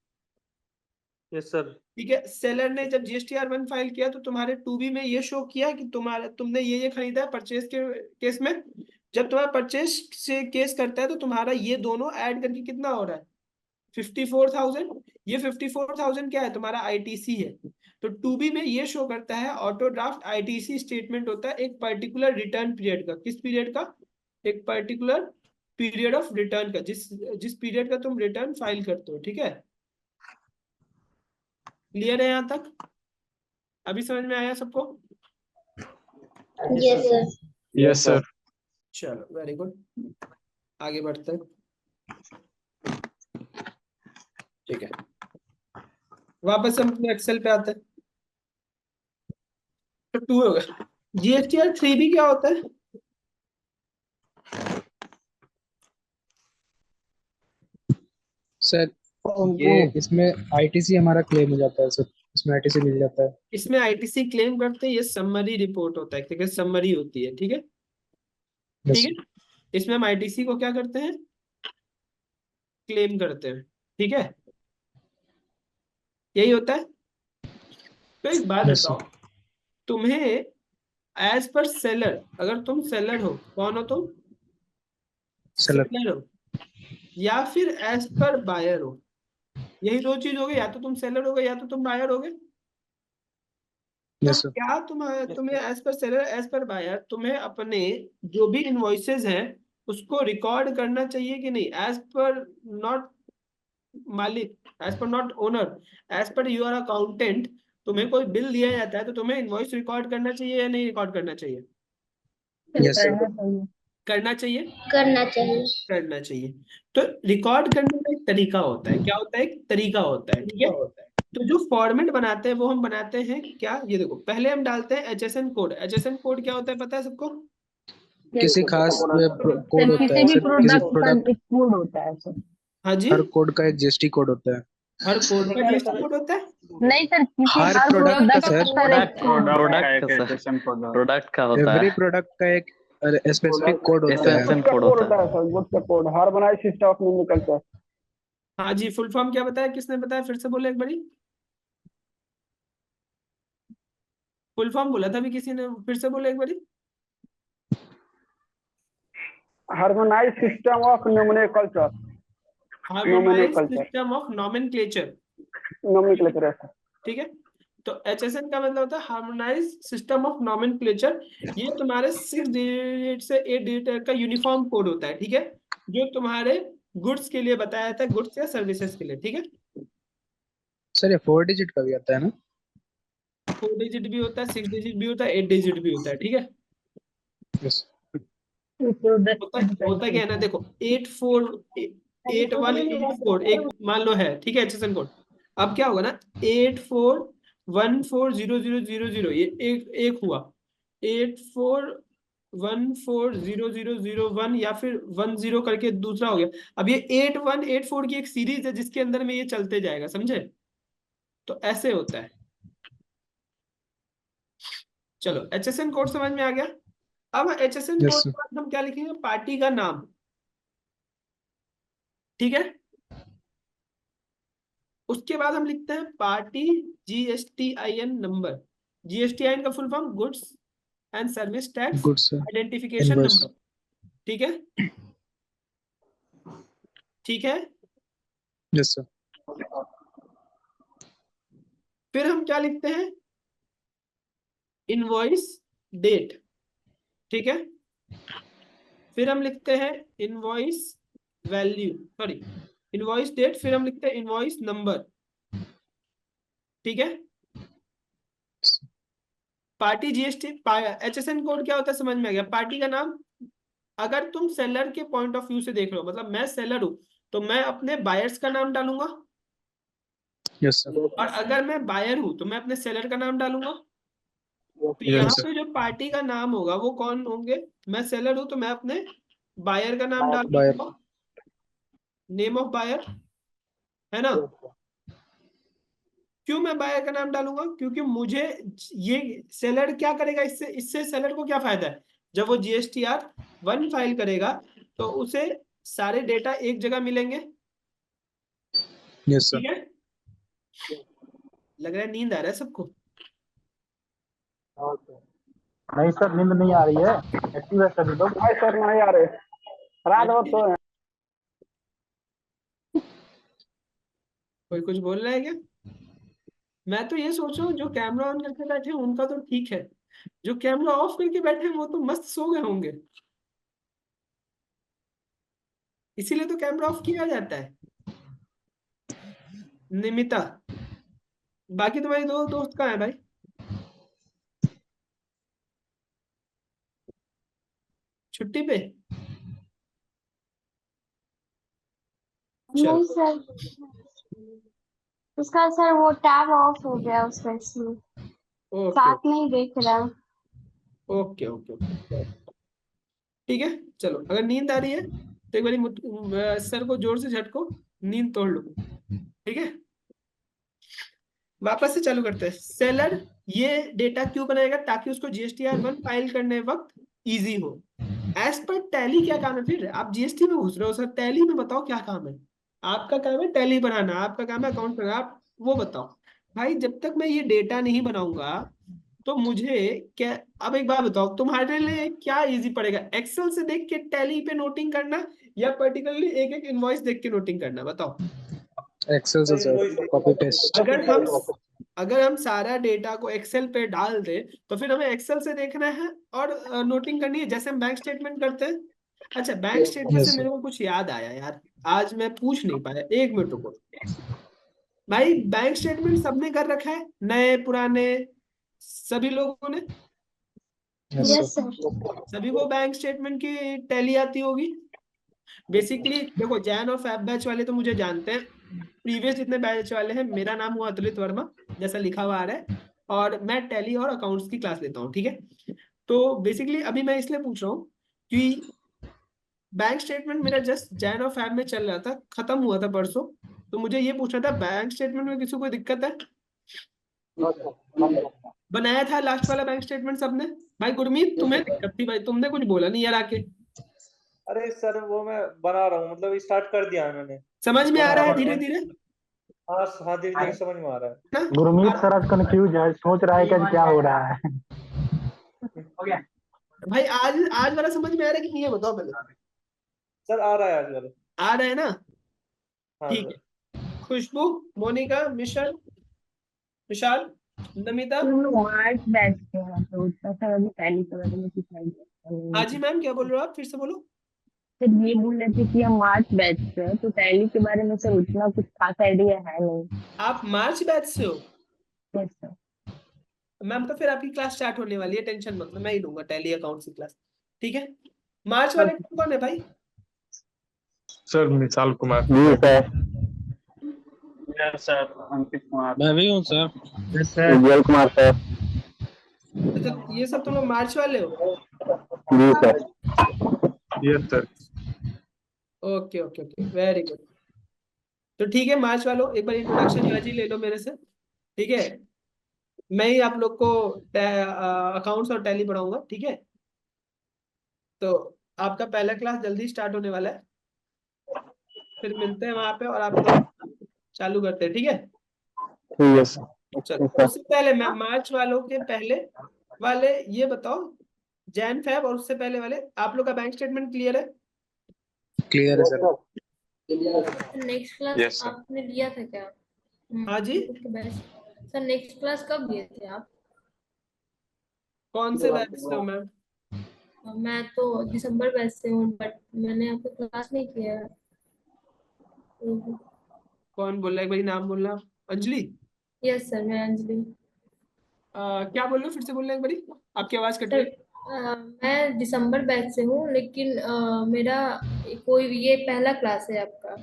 यस सर। ठीक है। सेलर ने जब GSTR1 फाइल किया तो तुम्हारे 2B में ये शो किया कि तुमने ये खरीदा है परचेज के केस में। जब तुम्हारा परचेज से केस करता है तो तुम्हारा ये दोनों ऐड करके कितना हो रहा है? 54,000। ये 54,000 क्या है? तुम्हारा ITC है। तो 2B में ये शो करता है, ऑटो ड्राफ्ट ITC स्टेटमेंट होता है एक पर्टिकुलर रिटर्न पीरियड का। किस पीरियड का? एक पर्टिकुलर पीरियड ऑफ रिटर्न का, जिस पीरियड का तुम रिटर्न फाइल करते हो, ठीक है। क्लियर है यहाँ तक? अभी समझ में आया सबको? Yes sir. Yes sir. चलो वेरी गुड, आगे बढ़ते हैं। ठीक है, वापस हम अपने एक्सेल पे आते हैं। तो 2 हो गया। GSTR 3 भी क्या होता है? सर ये इसमें आईटीसी हमारा क्लेम हो जाता है सर, इसमें आईटीसी मिल जाता है। इसमें आईटीसी क्लेम करते हैं, ये समरी रिपोर्ट होता है, ठीक है, समरी होती है, ठीक है। यस ठीक है, इसमें हम आईटीसी को क्या करते हैं? क्लेम करते हैं, ठीक है, यही होता है। तो एक बात यस बताओ, तुम्हें एज पर सेलर, अगर तुम सेलर हो, कौन हो तुम? सेलर। सेलर हो, या फिर एज पर बायर हो, यही दो चीज हो गई, या तो तुम सेलर हो गए या तो तुम बायर हो गए। तो यस सर। क्या तुम्हें as per seller, as per buyer, तुम्हें अपने जो भी इनवॉइसेस हैं उसको रिकॉर्ड करना चाहिए कि नहीं? एज पर नॉट मालिक, as per not owner, as per your accountant, तुम्हें कोई बिल दिया जाता है तो तुम्हें इनवॉइस रिकॉर्ड करना चाहिए या नहीं रिकॉर्ड करना चाहिए? Yes sir. करना चाहिए, करना चाहिए। करना चाहिए। तो रिकॉर्ड करने का एक तरीका होता है, क्या होता है? एक तरीका होता है, ठीक है। तो जो फॉर्मेट बनाते हैं वो हम बनाते हैं क्या, ये देखो, पहले हम डालते हैं HSN कोड। HSN कोड क्या होता है पता है सबको? किसी खास कोड होता किसी है भी सर, किसी प्रोडक्ट का प्रोडक्ट, एक कोड होता है सर। हाँ जी, हर कोड का एक जीएसटी कोड होता है। हर कोड का GST कोड होता है। नहीं सर, किसी हर हर प्रोडक्ट का प्रोडक्ट सर, का सर एक कोड होता है। प्रोडक्ट का होता एवरी है, प्रोडक्ट का एक स्पेसिफिक कोड होता है। एसएसएन कोड होता है। सर गुड्स का code, harmonised system of nomenclature. हाँ जी, फुल फॉर्म क्या बताया, किसने बताया? फिर से बोले एक बारी, फुल फॉर्म बोला था अभी किसी ने, फिर से बोले एक बारी। Harmonised system of nomenclature. Harmonised system of nomenclature, nomenclature. ठीक है। तो HSN का मतलब होता है हार्मोनाइज सिस्टम ऑफ नॉमेनक्लेचर। ये तुम्हारे 6 डिजिट से 8 डिजिट का यूनिफॉर्म कोड होता है, ठीक है, जो तुम्हारे गुड्स के लिए बताया था, गुड्स या सर्विसेज के लिए, ठीक है। सर ये 4 डिजिट का भी आता है ना? 4 डिजिट भी होता है, 6 डिजिट भी होता है, 8 डिजिट भी होता है, ठीक है। यस। होता क्या है ना, देखो, 8184 एक मान लो है, ठीक है, HSN कोड। अब क्या होगा ना, 84140000, ये एक हुआ, 84140001 या फिर 10 करके दूसरा हो गया। अब ये 8184 की एक सीरीज है जिसके अंदर में ये चलते जाएगा, समझे? तो ऐसे होता है। चलो, HSN कोड समझ में आ गया। अब HSN यस कोड सर। के बाद हम क्या लिखेंगे? पार्टी का नाम, ठीक है। उसके बाद हम लिखते हैं पार्टी GSTIN नंबर। GSTIN का full form goods and service tax goods identification invoice. Number, ठीक है, ठीक है। Yes sir. फिर हम क्या लिखते हैं? इनवॉइस डेट, ठीक है। फिर हम लिखते हैं invoice value, sorry, invoice date, फिर हम लिखते हैं इनवॉइस नंबर, ठीक है। पार्टी GST HSN कोड क्या होता है समझ में आ गया? पार्टी का नाम, अगर तुम सेलर के पॉइंट ऑफ व्यू से देख रहे हो, मतलब मैं सेलर हूं तो मैं अपने बायर्स का नाम डालूंगा, यस सर। और अगर मैं बायर हूं तो मैं अपने सेलर का नाम डालूंगा। तो यहाँ यस सर। पे जो पार्टी का नाम होगा वो कौन होंगे? मैं सेलर हूं तो मैं अपने बायर का नाम बायर। डालूंगा, नेम ऑफ बायर, है ना। क्यों मैं बायर का नाम डालूंगा? क्योंकि मुझे ये सेलर क्या करेगा, इससे इससे सेलर को क्या फायदा है? जब वो GSTR 1 फाइल करेगा तो उसे सारे डेटा एक जगह मिलेंगे, यस सर। ठीक है। लग रहा है नींद आ रहा है सबको। नहीं सर, नींद नहीं आ रही है, एक्टिव है सभी लोग। नहीं सर, नहीं आ रहे, रात भर तो है। कोई कुछ बोल रहा है क्या? मैं तो ये सोच रहा हूँ जो कैमरा ऑन करके बैठे हैं उनका तो ठीक है, जो कैमरा ऑफ करके बैठे हैं वो तो मस्त सो गए होंगे, इसीलिए तो कैमरा ऑफ किया जाता है। निमिता, बाकी तुम्हारी दो दोस्त कहाँ है भाई? छुट्टी पे? नहीं चलो सर, उसका सर वो टैब ऑफ हो गया उसका, इसमें ओके साथ में ही देख रहा। ओके ओके ओके ठीक है। चलो अगर नींद आ रही है तो एक बारी सर को जोर से झटको, नींद तोड़ लो, ठीक है। वापस से चालू करते हैं। सेलर ये डेटा क्यों बनाएगा? ताकि उसको GSTR1 फाइल करने वक्त इजी हो। एज पर टैली क्या काम है? फिर आप जीएसटी में घुस रहे हो सर, टैली में बताओ क्या काम है। आपका काम है टैली बनाना, आपका काम है अकाउंट करना, आप वो बताओ। भाई जब तक मैं ये डेटा नहीं बनाऊंगा तो मुझे क्या। अब एक बात बताओ, तुम्हारे लिए क्या इजी पड़ेगा, एक्सेल से देख के टैली पे नोटिंग करना या पर्टिकुलरली एक एक इनवॉइस देख के नोटिंग करना? बताओ। एक्सेल से सर, कॉपी पेस्ट। अगर हम सारा डेटा को एक्सेल पे डाल दे तो फिर हमें एक्सेल से देखना है और नोटिंग करनी है, जैसे हम बैंक स्टेटमेंट करते हैं। अच्छा, बैंक स्टेटमेंट से मेरे को कुछ याद आया यार, आज मैं पूछ नहीं पाया, 1 मिनट रुको। भाई बैंक स्टेटमेंट सबने कर रखा है, नए पुराने सभी लोगों ने? Yes sir. सभी को बैंक स्टेटमेंट की टैली आती होगी। बेसिकली देखो, जैन और फैब बैच वाले तो मुझे जानते हैं। प्रीवियस जितने बैच वाले हैं, मेरा नाम हुआ अतुलित वर्मा, जैसा लिखा हुआ आ रहा है, और मैं टैली और अकाउंट्स की क्लास लेता हूँ, ठीक है। तो बेसिकली अभी मैं इसलिए पूछ रहा हूँ कि बैंक स्टेटमेंट मेरा जस्ट जैन और फैब में चल रहा था, खत्म हुआ था परसों। तो मुझे ये पूछना था, बैंक स्टेटमेंट में किसी को कोई दिक्कत है? बनाया था लास्ट वाला बैंक स्टेटमेंट सबने? भाई गुरमीत तुम्हें दिक्कत थी भाई, तुमने कुछ बोला नहीं यार आके। अरे सर वो मैं बना रहा हूँ, मतलब स्टार्ट कर दिया है मैंने। समझ में आ रहा है बना धीरे रहा धीरे हूँ। हाँ हाँ, धीरे धीरे समझ में आ रहा है। ना? गुरमीत सर आज कंफ्यूज है, सोच रहा है कि आज क्या हो रहा है। भाई आज वाला समझ में आ रहा है कि नहीं, ये बताओ पहले। सर आ रहा है आज वाला। आ रहा है ना? हाँ ठीक सर। है। खुशबू, मोनिका, मिशन, विशाल, नमिता। हम लोग मार्च बैच के हैं तो उतना सा अभी पहले के बारे में कुछ आइडिया नहीं हाँ है। जी मैम, क्या बोल रहे हो आप? फिर से बोलो। सर ये बोल रहे थे कि हम मार्च बैच से हैं तो टैली के बारे में सर उतना कुछ खास आइडिया है नहीं। आप मार्च बैच से हो? Yes sir. मैम तो फिर आपकी क्लास स्टार्ट होने वाली है, टेंशन मत लो, मैं ही लूंगा टैली अकाउंट्स की क्लास, ठीक है। मार्च वाले कौन है भाई? सर मिसाल कुमार। जी sir. Yes sir, Ankit Kumar. मैं भी हूँ सर। उज्जवल कुमार सर। अच्छा, ये सब तुम लोग मार्च वाले हो? जी sir. Yes sir. Okay okay okay, very good. तो ठीक है मार्च वालों, एक बार इंट्रोडक्शन आज ही ले लो मेरे से, ठीक है। मैं ही आप लोग को अकाउंट्स और टैली पढ़ाऊंगा, ठीक है। तो आपका पहला क्लास जल्दी स्टार्ट होने वाला है, फिर मिलते हैं वहां पे और आप लोग चालू करते हैं, ठीक है। ठीक है सर। चलो उससे पहले मैं मार्च वालों के पहले वाले ये बताओ, जैन फैब और उससे पहले वाले, आप लोग का बैंक स्टेटमेंट क्लियर है? क्लियर है sir. Next class Yes, sir. आपने लिया था क्या? हाँ जी। सर नेक्स्ट क्लास कब लिए थे आप? कौन से बैच से हो मैम? मैं तो दिसंबर बैच से हूँ, बट मैंने आपको क्लास नहीं किया है। कौन बोल रहा है, एक बारी नाम बोलना। अंजलि? यस सर, मैं अंजलि। क्या बोल रहे हो, फिर से बोलना एक बारी, आपकी आवाज कट रही है। मैं दिसंबर बैच से हूँ, लेकिन मेरा कोई ये पहला क्लास है आपका।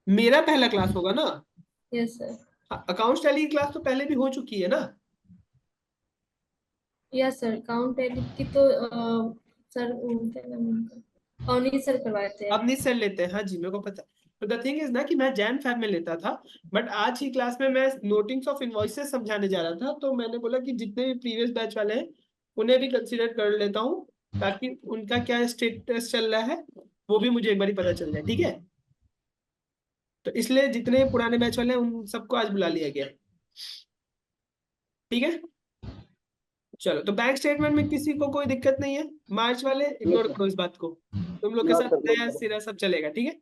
मेरा पहला क्लास होगा ना? Yes sir. अकाउंट्स टैली की क्लास तो पहले भी हो चुकी है ना? यस सर, काउंट टैली की तो सर क्या नाम है उनका, अवनीत सर करवाए थे। अवनीत सर लेते हैं, हाँ जी मेरे को पता है। तो द थिंग इज ना कि मैं जैन फैब में लेता था, बट आज की क्लास में मैं नोटिंग्स ऑफ इनवॉइसेस समझाने जा रहा था, तो मैंने बोला कि जितने भी प्रीवियस बैच वाले हैं उन्हें भी कंसीडर कर लेता हूँ, ताकि उनका क्या स्टेटस चल रहा है वो भी मुझे एक बार पता चल जाए, ठीक है। तो इसलिए जितने पुराने बैच वाले हैं उन सबको आज बुला लिया गया, ठीक है। चलो, तो बैंक स्टेटमेंट में किसी को कोई दिक्कत नहीं है? मार्च वाले इग्नोर करो इस बात को, तुम लोग के साथ नया सिरा सब चलेगा, ठीक है।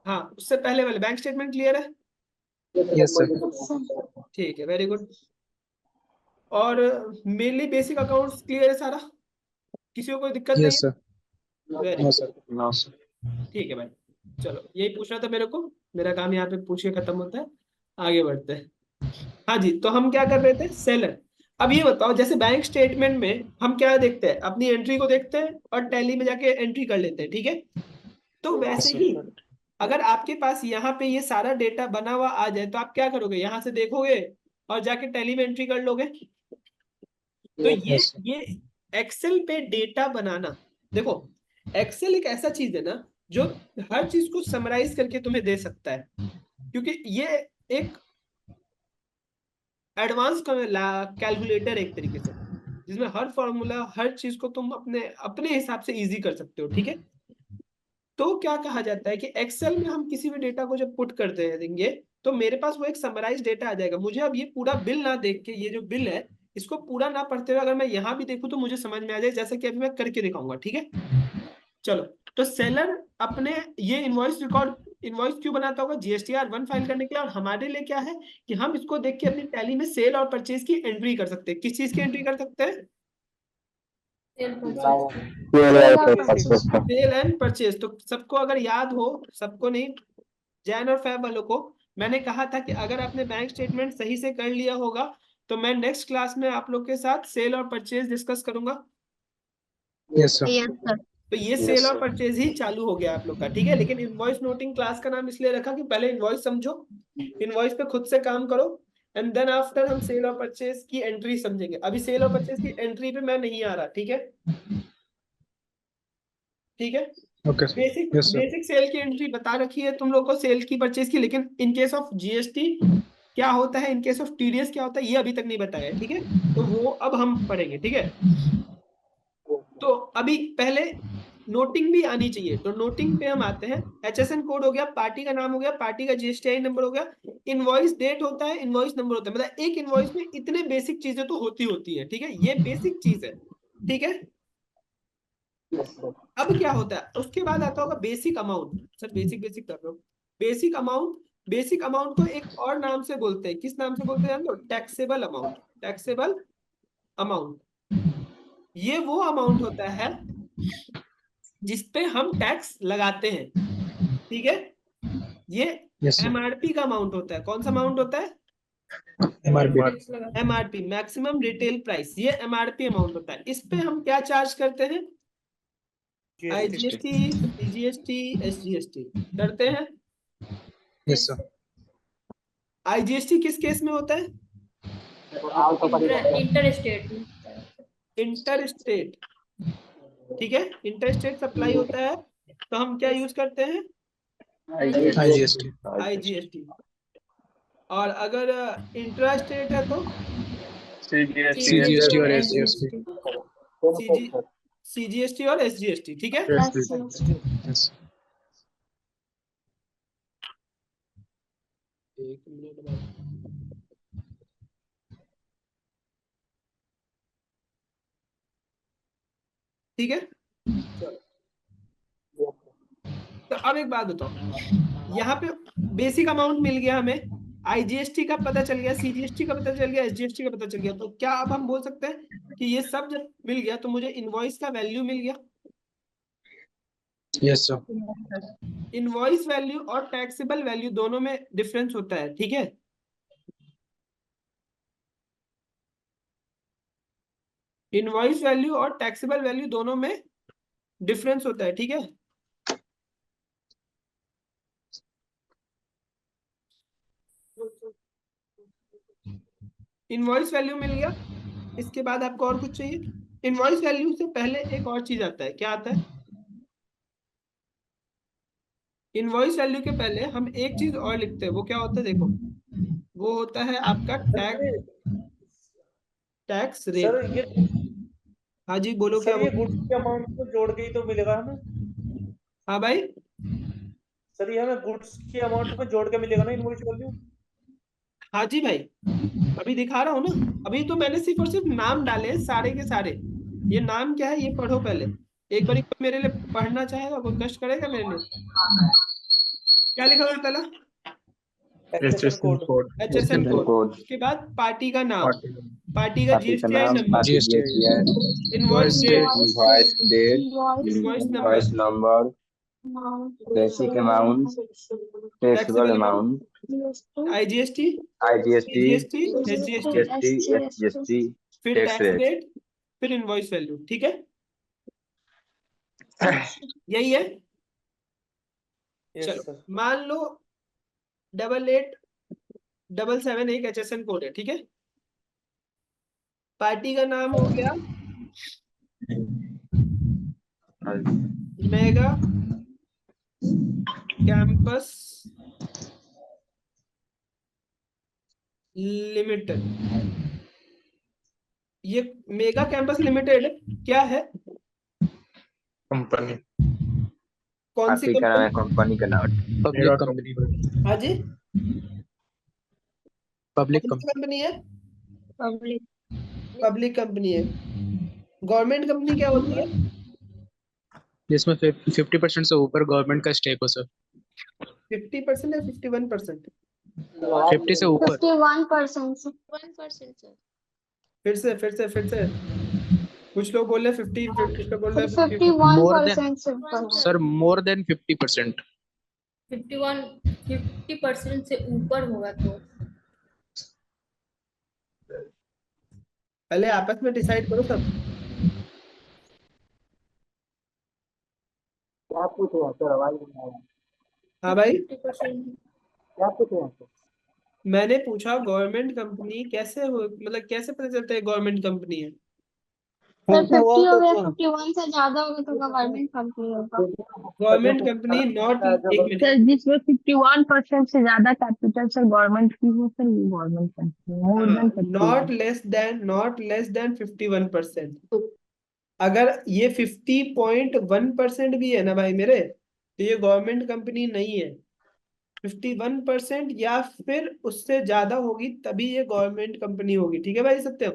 हाँ, उससे पहले वाले बैंक स्टेटमेंट क्लियर है? Yes sir. ठीक है, वेरी गुड। और मेनली बेसिक अकाउंट्स क्लियर है सारा? किसी को कोई दिक्कत नहीं यस है? Sir. Very no good, sir. No sir. ठीक है भाई। चलो यही पूछना था मेरे को, मेरा काम यहाँ पे पूछ के खत्म होता है, आगे बढ़ते हैं। हाँ जी, तो हम क्या कर रहे थे, सेलर। अब ये बताओ, जैसे बैंक स्टेटमेंट में हम क्या देखते हैं, अपनी एंट्री को देखते हैं और टैली में जाके एंट्री कर लेते हैं, ठीक है। तो वैसे ही अगर आपके पास यहाँ पे ये सारा डेटा बना हुआ आ जाए तो आप क्या करोगे, यहाँ से देखोगे और जाके टैली में एंट्री कर लोगे। तो ये एक्सेल पे डेटा बनाना, देखो एक्सेल एक ऐसा चीज है ना जो हर चीज को समराइज करके तुम्हें दे सकता है, क्योंकि ये एक एडवांस कैलकुलेटर एक तरीके से, जिसमें हर फॉर्मूला हर चीज को तुम अपने अपने हिसाब से इजी कर सकते हो, ठीक है। तो क्या कहा जाता है कि एक्सेल में हम किसी भी डेटा को जब पुट करते हैं देंगे तो मेरे पास वो एक समराइज डेटा आ जाएगा। मुझे अब ये पूरा बिल ना देख के, ये जो बिल है इसको पूरा ना पढ़ते हुए अगर मैं यहाँ भी देखूं तो मुझे समझ में आ जाए, जैसा कि अभी मैं करके दिखाऊंगा, ठीक है। चलो, तो सेलर अपने ये इनवॉइस क्यों बनाता होगा, GSTR1 फाइल करने के लिए, और हमारे लिए क्या है कि हम इसको देख के अपनी टैली में सेल और परचेज की एंट्री कर सकते हैं। किस चीज की एंट्री कर सकते हैं, सेल एंड परचेज। तो सबको अगर याद हो, सबको नहीं, जैन और फैब वालों को मैंने कहा था कि अगर आपने बैंक स्टेटमेंट सही से कर लिया होगा तो मैं नेक्स्ट क्लास में आप लोग के साथ सेल और परचेज डिस्कस करूंगा। Yes sir. तो ये सेल और परचेज ही चालू हो गया आप लोग का, ठीक है। लेकिन इनवॉइस नोटिंग क्लास का नाम इसलिए रखा कि पहले इनवॉइस समझो, इनवॉइस पे खुद से काम करो, एंड देन आफ्टर हम सेल और परचेज की एंट्री समझेंगे। अभी सेल और परचेज की एंट्री पे मैं नहीं आ रहा, ठीक है, ठीक है। ओके बेसिक सेल की एंट्री बता रखी है तुम लोग को, सेल की परचेज की, लेकिन इन केस ऑफ GST क्या होता है, इन केस ऑफ TDS क्या होता है, ये अभी तक नहीं बताया, ठीक है। तो वो अब हम पढ़ेंगे, ठीक है। तो अभी पहले नोटिंग भी आनी चाहिए, तो नोटिंग पे हम आते हैं। HSN कोड हो गया, पार्टी का नाम हो गया, पार्टी का GSTI नंबर हो गया, इनवॉइस डेट होता है, इनवॉइस नंबर होता है। मतलब एक इनवॉइस में इतने बेसिक चीजें तो होती है, ठीक है, ये बेसिक चीज है, ठीक है। अब क्या होता है, उसके बाद आता होगा बेसिक अमाउंट। सर बेसिक कर रहे हो, बेसिक अमाउंट को एक और नाम से बोलते हैं, किस नाम से बोलते हैं, टैक्सेबल अमाउंट। ये वो अमाउंट होता है जिसपे हम टैक्स लगाते हैं, ठीक है। ये MRP का अमाउंट होता है। कौन सा अमाउंट होता है, MRP, मैक्सिमम रिटेल प्राइस। ये MRP अमाउंट होता है। इस पे हम क्या चार्ज करते हैं, IGST, CGST, SGST करते हैं। Yes sir. IGST किस केस में होता है, इंटर स्टेट, ठीक है, इंटर स्टेट सप्लाई होता है तो हम क्या यूज करते हैं, IGST। और अगर इंट्रा स्टेट है तो CGST और SGST। CGST और SGST, ठीक है। यस। एक मिनट बाद ठीक है। तो अब एक बात बताओ, यहाँ पे बेसिक अमाउंट मिल गया हमें, IGST का पता चल गया, CGST का पता चल गया, SGST का पता चल गया। तो क्या अब हम बोल सकते हैं कि ये सब जब मिल गया तो मुझे इनवॉइस का वैल्यू मिल गया। Yes sir. इनवॉइस वैल्यू और टैक्सेबल वैल्यू दोनों में डिफरेंस होता है, ठीक है। इनवॉइस वैल्यू और टैक्सेबल वैल्यू दोनों में डिफरेंस होता है, ठीक है। इनवॉइस वैल्यू मिल गया, इसके बाद आपको और कुछ चाहिए। इनवॉइस वैल्यू से पहले एक और चीज आता है, क्या आता है, इनवॉइस वैल्यू के पहले हम एक चीज और लिखते हैं, वो क्या होता है, देखो वो होता है आपका टैक्स रेट। सर ये हाँ जी बोलो, क्या सर ये बोलो। गुड्स के अमाउंट को जोड़ के ही तो मिलेगा हमें। हाँ भाई, सर ये हमें गुड्स के अमाउंट में जोड़ के मिलेगा ना इनवॉइस वैल्यू। हाँ जी भाई, अभी दिखा रहा हूँ ना, अभी तो मैंने सिर्फ और सिर्फ नाम डाले हैं सारे के सारे। ये नाम क्या है ये पढ़ो पहले एक बार, कोई मेरे लिए पढ़ना चाहेगा, कोई कष्ट करेगा मेरे लिए। क्या लिखा हुआ है पहला, HSN कोड। HSN कोड, उसके बाद पार्टी का नाम, पार्टी का GSTI number, invoice date, invoice number, basic amount, taxable amount, IGST, IGST, GST, SGST, SGST, फिर टैक्स टैक्स रेट। रेट, फिर इनवॉइस वैल्यू। ठीक है, यही है। यस चलो सर। मान लो 8877 एक HSN कोड है। ठीक है, पार्टी का नाम हो गया मेगा कैंपस लिमिटेड। ये मेगा कैंपस लिमिटेड क्या है? कंपनी। कौन सी पार्टी का नाम है, कंपनी? कंपनी का नाम है। Public company. हाँ जी, पब्लिक कौन सी कंपनी। कंपनी है? पब्लिक पब्लिक कंपनी है। गवर्नमेंट कंपनी क्या होती है? जिसमें 50% से ऊपर गवर्नमेंट का स्टेक हो सर। 50% या 51%? 50 से ऊपर। 51%, sir. फिर से कुछ लोग बोल रहे 50, कुछ लोग बोल रहे 50। 51%, sir. Sir more than 50%। 50% से ऊपर होगा तो पहले आपस में डिसाइड करो सब। क्या पूछे हैं सर, आवाज नहीं आ रहा। हाँ भाई, 50%। क्या पूछे हैं सर? मैंने पूछा गवर्नमेंट कंपनी कैसे हो, मतलब कैसे पता चलता है गवर्नमेंट कंपनी है? सर 50 हो गया, 51 से ज्यादा होगा तो गवर्नमेंट कंपनी होगा। गवर्नमेंट कंपनी नॉट, एक मिनट, सर जिसमें 51% से ज्यादा कैपिटल सर गवर्नमेंट की हो सर वो government company more than 51। Not less than 51%। अगर ये 50.1% भी है ना भाई मेरे, तो ये गवर्नमेंट कंपनी नहीं है। 51% या फिर उससे ज्यादा होगी तभी ये गवर्नमेंट कंपनी होगी। ठीक है भाई Satyam?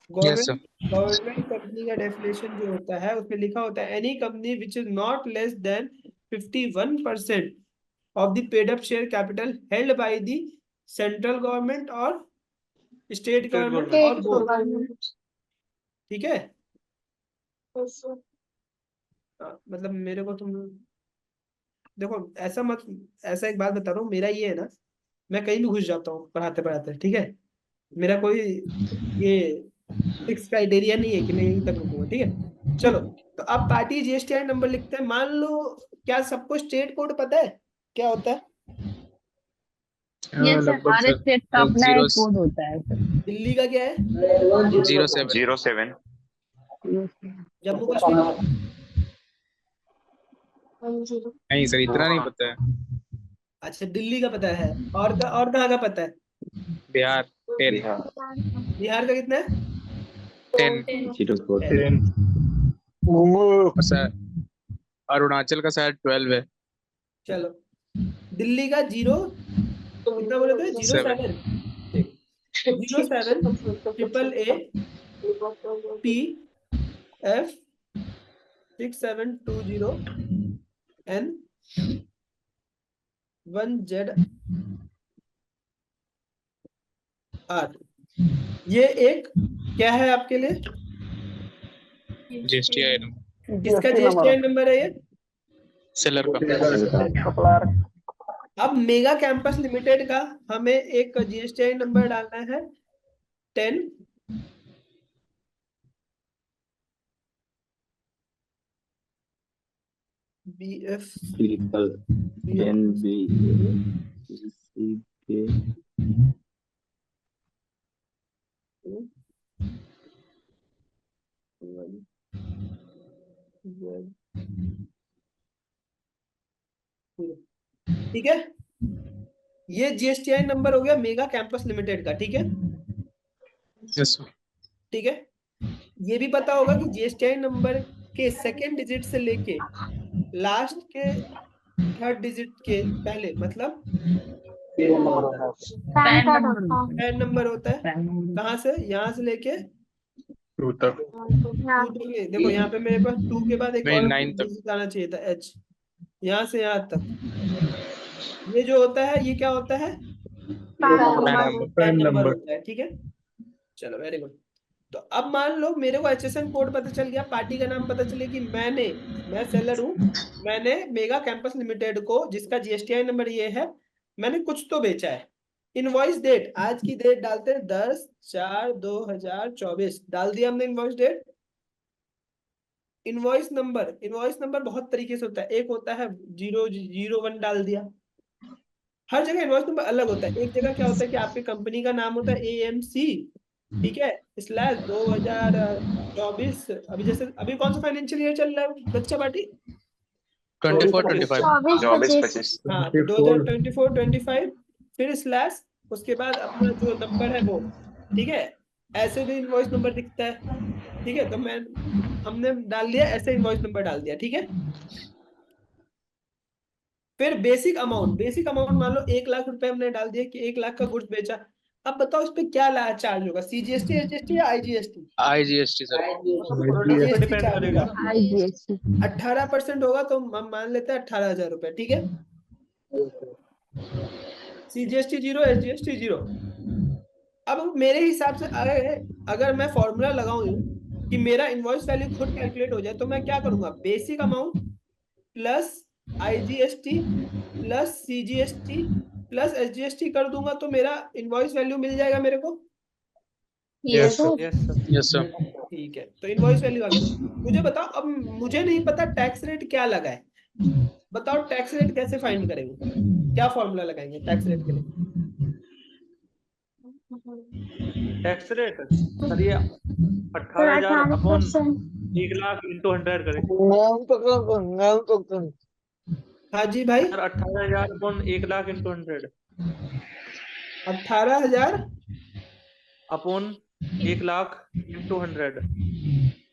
Yes sir. Government company का डेफिनेशन जो होता है उसमें लिखा होता है any company which is not less than 51% of the paid up share capital held by the central government और स्टेट गवर्नमेंट और बोथ। ठीक है, मतलब मेरे को तुम देखो, ऐसा मत, ऐसा एक बात बता रहा हूँ, मेरा ये है ना, मैं कहीं भी घुस जाता हूँ पढ़ाते पढ़ाते। ठीक है, मेरा कोई ये फिक्स क्राइटेरिया नहीं है कि मैं यहीं तक रुकूंगा। ठीक है, चलो तो अब पार्टी GSTI नंबर लिखते हैं। मान लो, क्या सबको स्टेट कोड पता है क्या होता है? यस सर हर स्टेट का अपना एक कोड होता है सर। दिल्ली का क्या है? 07। जम्मू कश्मीर का? नहीं सर इतना नहीं पता है। अच्छा, दिल्ली का पता है, और कहाँ का पता है? बिहार 10। बिहार का कितना है? 10। 10। सर अरुणाचल का शायद 12 है। चलो, दिल्ली का 0 कितना बोले थे? 07। 07 AAA PF 6720 N 1ZR। ये एक क्या है आपके लिए? GSTI number. किसका GSTI नंबर है ये? सेलर का। अब मेगा कैंपस लिमिटेड का हमें एक GSTI नंबर डालना है 10 BF ठीक है, ये GSTI नंबर हो गया मेगा कैंपस लिमिटेड का। ठीक है, यस ठीक है, ये भी पता होगा कि GSTI नंबर के सेकेंड डिजिट से लेके लास्ट के थर्ड डिजिट के पहले, मतलब पैन नंबर होता है। कहाँ से? यहाँ से लेके 2 तक। 2 तक। देखो यहाँ पे मेरे पास 2 के बाद एक नहीं, और 9 तक। डिजिट आना चाहिए था, H। यहाँ से यहाँ तक ये जो होता है, ये क्या होता है? पैन नंबर होता है। ठीक है, चलो वेरी गुड। तो अब मान लो मेरे को HSN कोड पता चल गया, पार्टी का नाम पता चले कि मैं सेलर हूँ, मैंने मेगा कैंपस लिमिटेड को, जिसका GSTI नंबर ये है, मैंने कुछ तो बेचा है। इनवॉइस डेट, आज की डेट डालते हैं 10/4/2024, डाल दिया हमने इनवॉइस डेट। इनवॉइस नंबर बहुत तरीके से होता है, एक होता है 001 डाल दिया। हर जगह इनवॉइस नंबर अलग होता है। एक जगह क्या होता है कि आपकी कंपनी का नाम होता है AMC, ठीक है, /2024। अभी जैसे अभी कौन सा फाइनेंशियल ईयर चल रहा है बच्चा पार्टी? 24-25। 24-25। हाँ, 2024-25, फिर स्लैश, उसके बाद अपना जो नंबर है वो, ठीक है। ऐसे भी इनवॉइस नंबर दिखता है, ठीक है। तो हमने डाल दिया ऐसे, इनवॉइस नंबर डाल दिया, ठीक है। फिर बेसिक अमाउंट मान लो 1 लाख रुपए हमने डाल दिया कि 1 लाख का गुड्स बेचा। अब बताओ इस पे क्या चार्ज होगा, CGST, SGST या IGST? IGST sir. GST depend charge करेगा। होगा, IGST 18% होगा, तो हम मान लेते हैं 18,000 रुपए, ठीक है। CGST 0, SGST 0। अब मेरे हिसाब से अगर मैं फॉर्मूला लगाऊं कि मेरा इनवॉइस वैल्यू खुद कैलकुलेट हो जाए, तो मैं क्या करूंगा, basic amount plus IGST plus CGST plus SGST कर दूंगा, तो मेरा इनवॉइस वैल्यू मिल जाएगा मेरे को। Yes sir. Yes sir. Yes sir. ठीक है, तो इनवॉइस वैल्यू आ गया। मुझे बताओ, अब मुझे नहीं पता टैक्स रेट क्या लगा है, बताओ टैक्स रेट कैसे फाइंड करेंगे, क्या फॉर्मूला लगाएंगे टैक्स रेट के लिए? टैक्स रेट सर ये 18,000 अपॉन 1 लाख इंटू 100 करें। हाँ जी भाई, sir 18,000 upon 1 lakh into 100 18,000 upon 1 lakh into 100।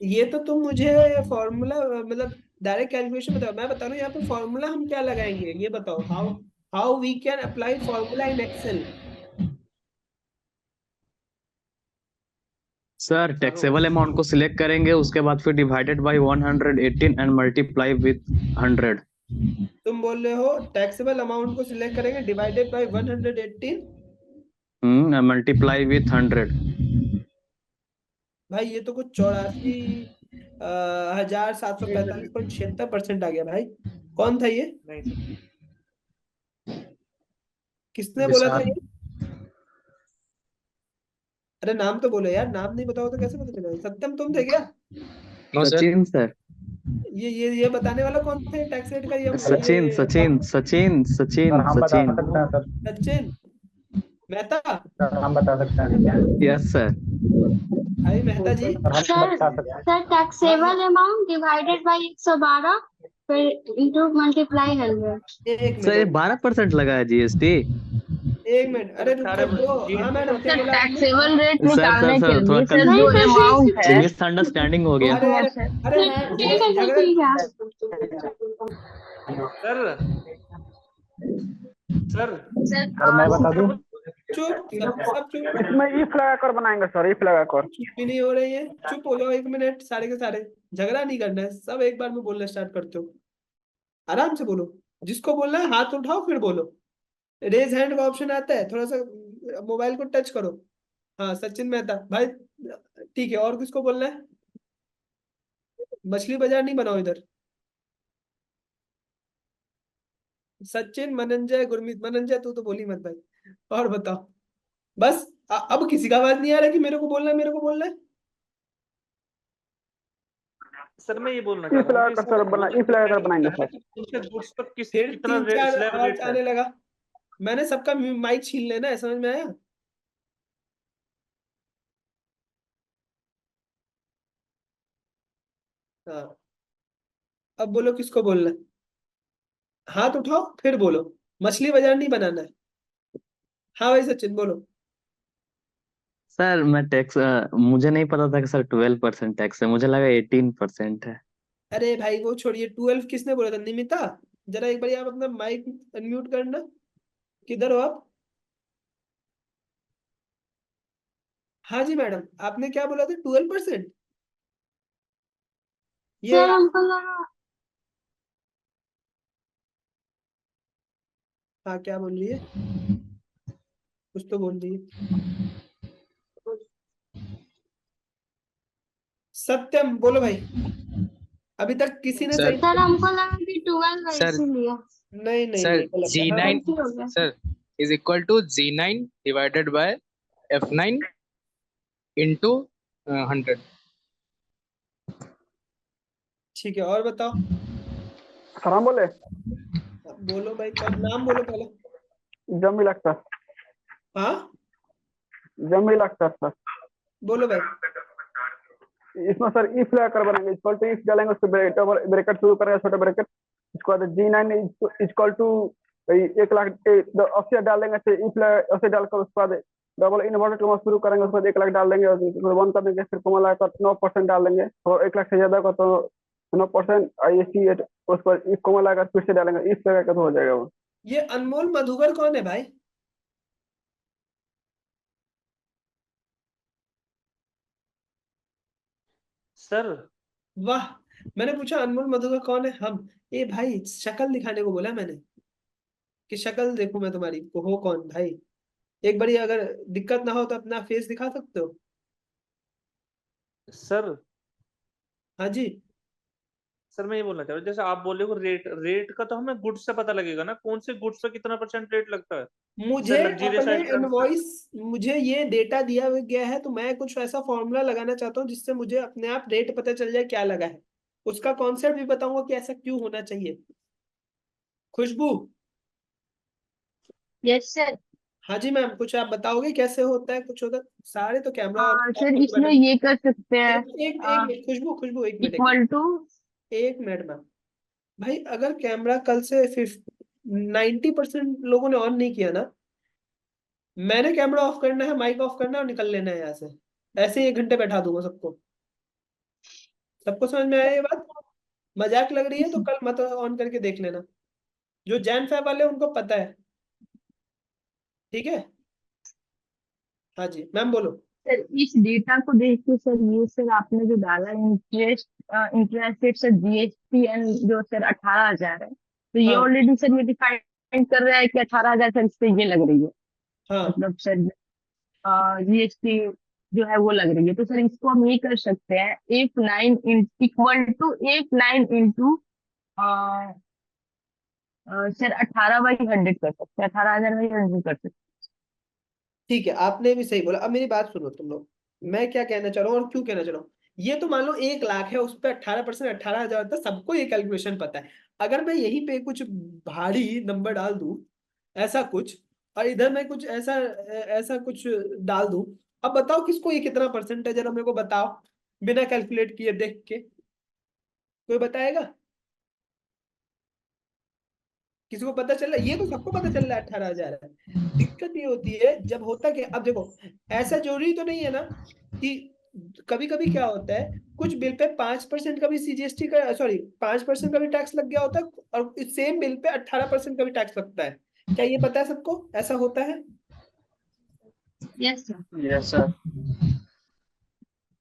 ये तो तुम मुझे फॉर्मूला मतलब डायरेक्ट कैलकुलेशन बताओ, मैं बता रहा हूँ यहाँ पे फॉर्मूला हम क्या लगाएंगे, ये बताओ। How we can apply formula in Excel. Sir taxable amount को सिलेक्ट करेंगे, उसके बाद फिर divided by 118 and multiply with 100। तुम बोल रहे हो टैक्सेबल अमाउंट को सिलेक्ट करेंगे, डिवाइडेड बाय 118, मल्टीप्लाई विथ 100। भाई ये तो कुछ 84,745.76% आ गया भाई। कौन था ये, नहीं सर, किसने बोला था विशाल। ये? अरे नाम तो बोलो यार, नाम नहीं बताओ तो कैसे पता चलेगा? सत्यम तुम थे क्या? No sir. सचिन सर। ये बताने वाला कौन था टैक्स रेट का? ये सचिन सचिन सचिन सचिन सर हम बता सचिन। सकते हैं सर, सचिन मेहता। सर हम बता सकते हैं, यस सर। भाई मेहता जी, सर हम बता सकते हैं। Sir taxable amount divided by 112 फिर इंटू मल्टीप्लाई 100। एक सर ये मिनट 12% लगा है GST। एक मिनट, अरे रुको रुको। हाँ मैडम, क्या सर बोला आपने? टैक्सेबल रेट सर निकालने के थोड़ा लिए सर जो अमाउंट है मिसअंडरस्टैंडिंग हो गया। अरे अरे अरे ठीक है सर, ठीक है। सर सर सर मैं बता दूं, चुप, सब चुप, इसमें इफ लगा कर बनाएंगे सर, इफ लगा कर। चुप भी नहीं हो रही है। चुप हो जाओ 1 मिनट, सारे के सारे। झगड़ा नहीं करना है, सब एक बार में बोलना स्टार्ट करते हो। आराम से बोलो, जिसको बोलना है हाथ उठाओ फिर बोलो। रेज हैंड का ऑप्शन आता है, थोड़ा सा मोबाइल को टच करो। हाँ सचिन मेहता भाई, ठीक है। और किसको बोलना है? मछली बाजार नहीं बनाओ इधर। सचिन, मनंजय, गुरमीत। मनंजय तू तो बोली मत भाई। और बताओ बस। अब किसी का आवाज नहीं आ रहा कि मेरे को बोलना है, मेरे को बोलना है। सर मैं ये बोलना इफ चाह रहा लगा हूँ कर सर बना, इफ लगा कर बनाएंगे सर। उनके गुड्स पर फिर कितना 3-4 स्लैब आवाज रेट है? आने लगा। मैंने सबका माइक छीन लेना है, समझ में आया? हाँ, अब बोलो किसको बोलना है। हाथ उठाओ फिर बोलो। मछली बाजार नहीं बनाना है। हाँ भाई सचिन बोलो। सर मैं टैक्स मुझे नहीं पता था कि सर 12% टैक्स है, मुझे लगा 18% है। अरे भाई वो छोड़िए, 12 किसने बोला था? निमिता, जरा एक बार आप अपना माइक अनम्यूट करना। किधर हो आप? हाँ जी मैडम, आपने क्या बोला था? 12%? ये सर हमको लगा हाँ, क्या बोल रही है? कुछ तो बोल रही है। सत्यम बोलो भाई। अभी तक किसी ने सही सर हमको लगा कि 12 है सर इसीलिए नहीं नहीं सर नहीं, गलत है। हाँ, G9 गलती हो गया। Sir is equal to Z9 divided by F9 into 100। ठीक है, और बताओ। सर हम बोले बोलो भाई, कौन नाम बोलो पहले। जमील अख्तर। हाँ जमील अख्तर सर। बोलो भाई। इसमें सर इफ लगाकर बनाएंगे, इक्वल टू इफ डालेंगे, उसके ब्रैकेट शुरू करेंगे छोटा ब्रैकेट, इसके बाद G9 इक्वल टू 1,80,000 डाल देंगे, इफ 80 डालकर उसके बाद डबल इन्वर्टेड कॉमा शुरू करेंगे, उसके बाद 1 लाख डाल देंगे और 1 कर देंगे, फिर कॉमा लगाकर 9% डाल देंगे और 1 लाख से ज्यादा का तो 9% IST, उसके बाद इफ कॉमा लगाकर फिर से डालेंगे, इफ लगाकर तो हो जाएगा वो। ये अनमोल मधुकर कौन है भाई? सर वाह, मैंने पूछा अनमोल मधुकर कौन है। हम ए भाई शक्ल दिखाने को बोला मैंने, कि शक्ल देखूं मैं तुम्हारी, को हो कौन भाई। एक बारी अगर दिक्कत ना हो तो अपना फेस दिखा सकते हो। सर हाँ जी। सर मैं ये बोलना चाह रहा हूँ, जैसे आप बोले हो रेट, रेट का तो हमें गुड्स से पता लगेगा ना, कौन से गुड्स पे कितना % रेट लगता है। मुझे लग्जरियस अपने आइटम्स। इनवॉइस, मुझे ये डेटा दिया गया है, तो मैं कुछ ऐसा फॉर्मूला लगाना चाहता हूँ जिससे मुझे अपने आप रेट पता चल जाए क्या लगा है। उसका कॉन्सेप्ट भी बताऊंगा कि ऐसा क्यों होना चाहिए। खुशबू। Yes sir. हाँ जी मैम, कुछ आप बताओगे कैसे होता है, कुछ होता है? सारे तो कैमरा और सर इसमें ये कर सकते हैं, एक मिनट खुशबू, खुशबू एक मिनट, इक्वल टू एक मिनट मैम। भाई अगर कैमरा कल से 90% लोगों ने ऑन नहीं किया ना, मैंने कैमरा ऑफ करना है, माइक ऑफ करना है और निकल लेना है यहाँ से। ऐसे ही 1 घंटे बैठा दूंगा सबको। सबको समझ में आया ये बात? मजाक लग रही है तो कल मत ऑन करके देख लेना। जो जैन फैब वाले उनको पता है, ठीक है। हाँ जी मैम बोलो। सर इस डेटा को देख के सर, ये सर आपने जो डाला interest, interest rate sir GST and जो सर 18,000 है, तो ये हाँ ऑलरेडी सर ये डिफाइन कर रहा है कि 18,000 सर इस पे ये लग रही है, हाँ मतलब सर GST जो है वो लग रही है। तो सर इसको हम ये कर सकते हैं, F9 equal to F9 into sir 18/100 कर सकते हैं, 18,000/100 कर सकते हैं। ठीक है, आपने भी सही बोला। अब मेरी बात सुनो तुम लोग, मैं क्या कहना चाह रहा हूँ और क्यों कहना चाह रहा हूँ। ये तो मान लो 1 लाख है, उस पर 18% 18,000 होता है, सबको ये कैलकुलेशन पता है। अगर मैं यहीं पे कुछ भारी नंबर डाल दूं, ऐसा कुछ, और इधर मैं कुछ ऐसा ऐसा कुछ डाल दूं, अब बताओ किसको ये कितना परसेंट है, जरा मेरे को बताओ, बिना कैलकुलेट किए देख के। कोई बताएगा? किसी को पता चल रहा है? ये तो सबको पता चल रहा है 18,000 है। दिक्कत ये होती है जब होता कि, अब देखो ऐसा जरूरी तो नहीं है ना कि, कभी कभी क्या होता है कुछ बिल पे 5% का भी CGST का, सॉरी 5% का भी टैक्स लग गया होता है, और इस सेम बिल पे 18% का भी टैक्स लगता है। क्या ये पता है सबको? ऐसा होता है? Yes sir. Yes sir.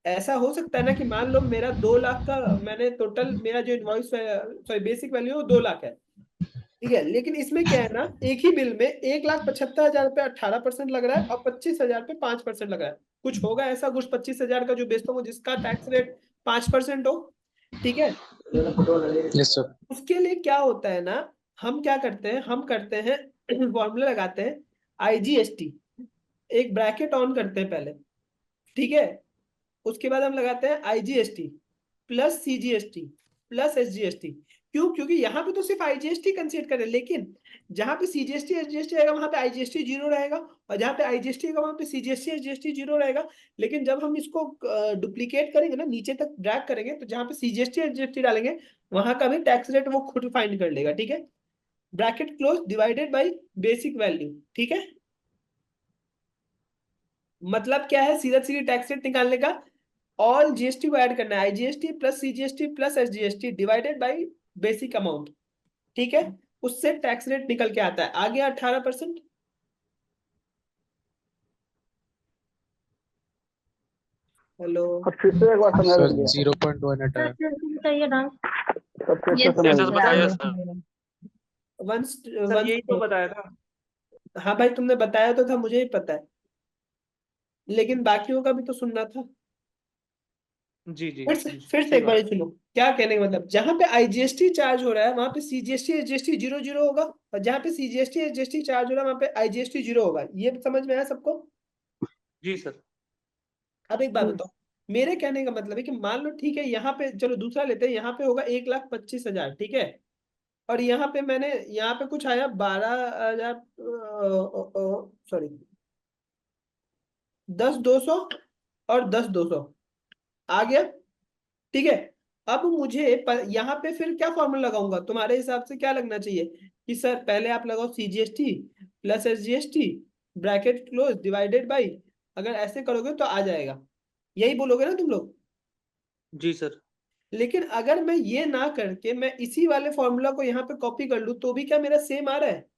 ऐसा हो सकता है ना कि मान लो मेरा 2 लाख का, मैंने टोटल मेरा जो इनवॉइस, सॉरी बेसिक वैल्यू है वो 2 लाख है, ठीक है। लेकिन इसमें क्या है ना, एक ही बिल में 1,75,000 पे 18% लग रहा है और 25,000 पे 5% लग रहा है। कुछ होगा ऐसा कुछ 25,000 का जो बेचता हूँ जिसका टैक्स रेट 5% हो, ठीक है। Yes sir. उसके लिए क्या होता है ना, हम क्या करते हैं, हम करते हैं फॉर्मूला लगाते हैं IGST, एक ब्रैकेट ऑन करते हैं पहले, ठीक है। उसके बाद हम लगाते हैं IGST plus CGST plus SGST। क्यों? क्योंकि यहाँ पे तो सिर्फ IGST कंसीडर करें, लेकिन जहां पे CGST SGST आएगा वहां पे IGST 0 रहेगा, और जहां पे IGST आएगा वहां पे CGST SGST 0 रहेगा। लेकिन जब हम इसको डुप्लीकेट करेंगे ना, नीचे तक ड्रैग करेंगे, तो जहां पे CGST SGST डालेंगे वहां का भी टैक्स रेट वो खुद फाइंड कर लेगा, ठीक है। Bracket close divided by basic value, ठीक है। मतलब क्या है, सीधा सीधी टैक्स रेट निकालने का, ऑल GST को ऐड करना है, IGST plus CGST plus SGST divided by basic amount, ठीक है। उससे टैक्स रेट निकल के आता है, आ गया 18%। हेलो फिर से एक बार समझा सर देंगे। 0.1 हटा है। बताइए ना। तो फिर से यस समझा सर देंगे। बताइए सर। सर। वंस सर यही तो बताया था। हाँ भाई तुमने बताया तो था, मुझे ही पता है, लेकिन बाकियों का भी तो सुनना था। जी जी फिर से एक बार सुनो क्या कहने का मतलब, जहां पे आईजीएसटी चार्ज हो रहा है वहां पे सीजीएसटी एसजीएसटी 0 होगा, और जहां पे सीजीएसटी एसजीएसटी चार्ज हो रहा है वहां पे आईजीएसटी 0 होगा। ये समझ में आया सबको? जी सर। अब एक बात बताओ, मेरे कहने का मतलब है कि मान लो ठीक है, यहाँ पे चलो दूसरा लेते हैं, यहाँ पे होगा 1,25,000, ठीक है, और यहाँ पे मैंने यहाँ पे कुछ आया 12,000, सॉरी 10,200 और 10,200 आ गया, ठीक है। अब मुझे यहाँ पे फिर क्या फॉर्मूला लगाऊंगा, तुम्हारे हिसाब से क्या लगना चाहिए कि सर पहले आप लगाओ CGST plus SGST bracket close divided by, अगर ऐसे करोगे तो आ जाएगा, यही बोलोगे ना तुम लोग? जी सर। लेकिन अगर मैं ये ना करके मैं इसी वाले फॉर्मूला को यहाँ पे कॉपी कर लूँ तो भी क्या मेरा सेम आ रहा है?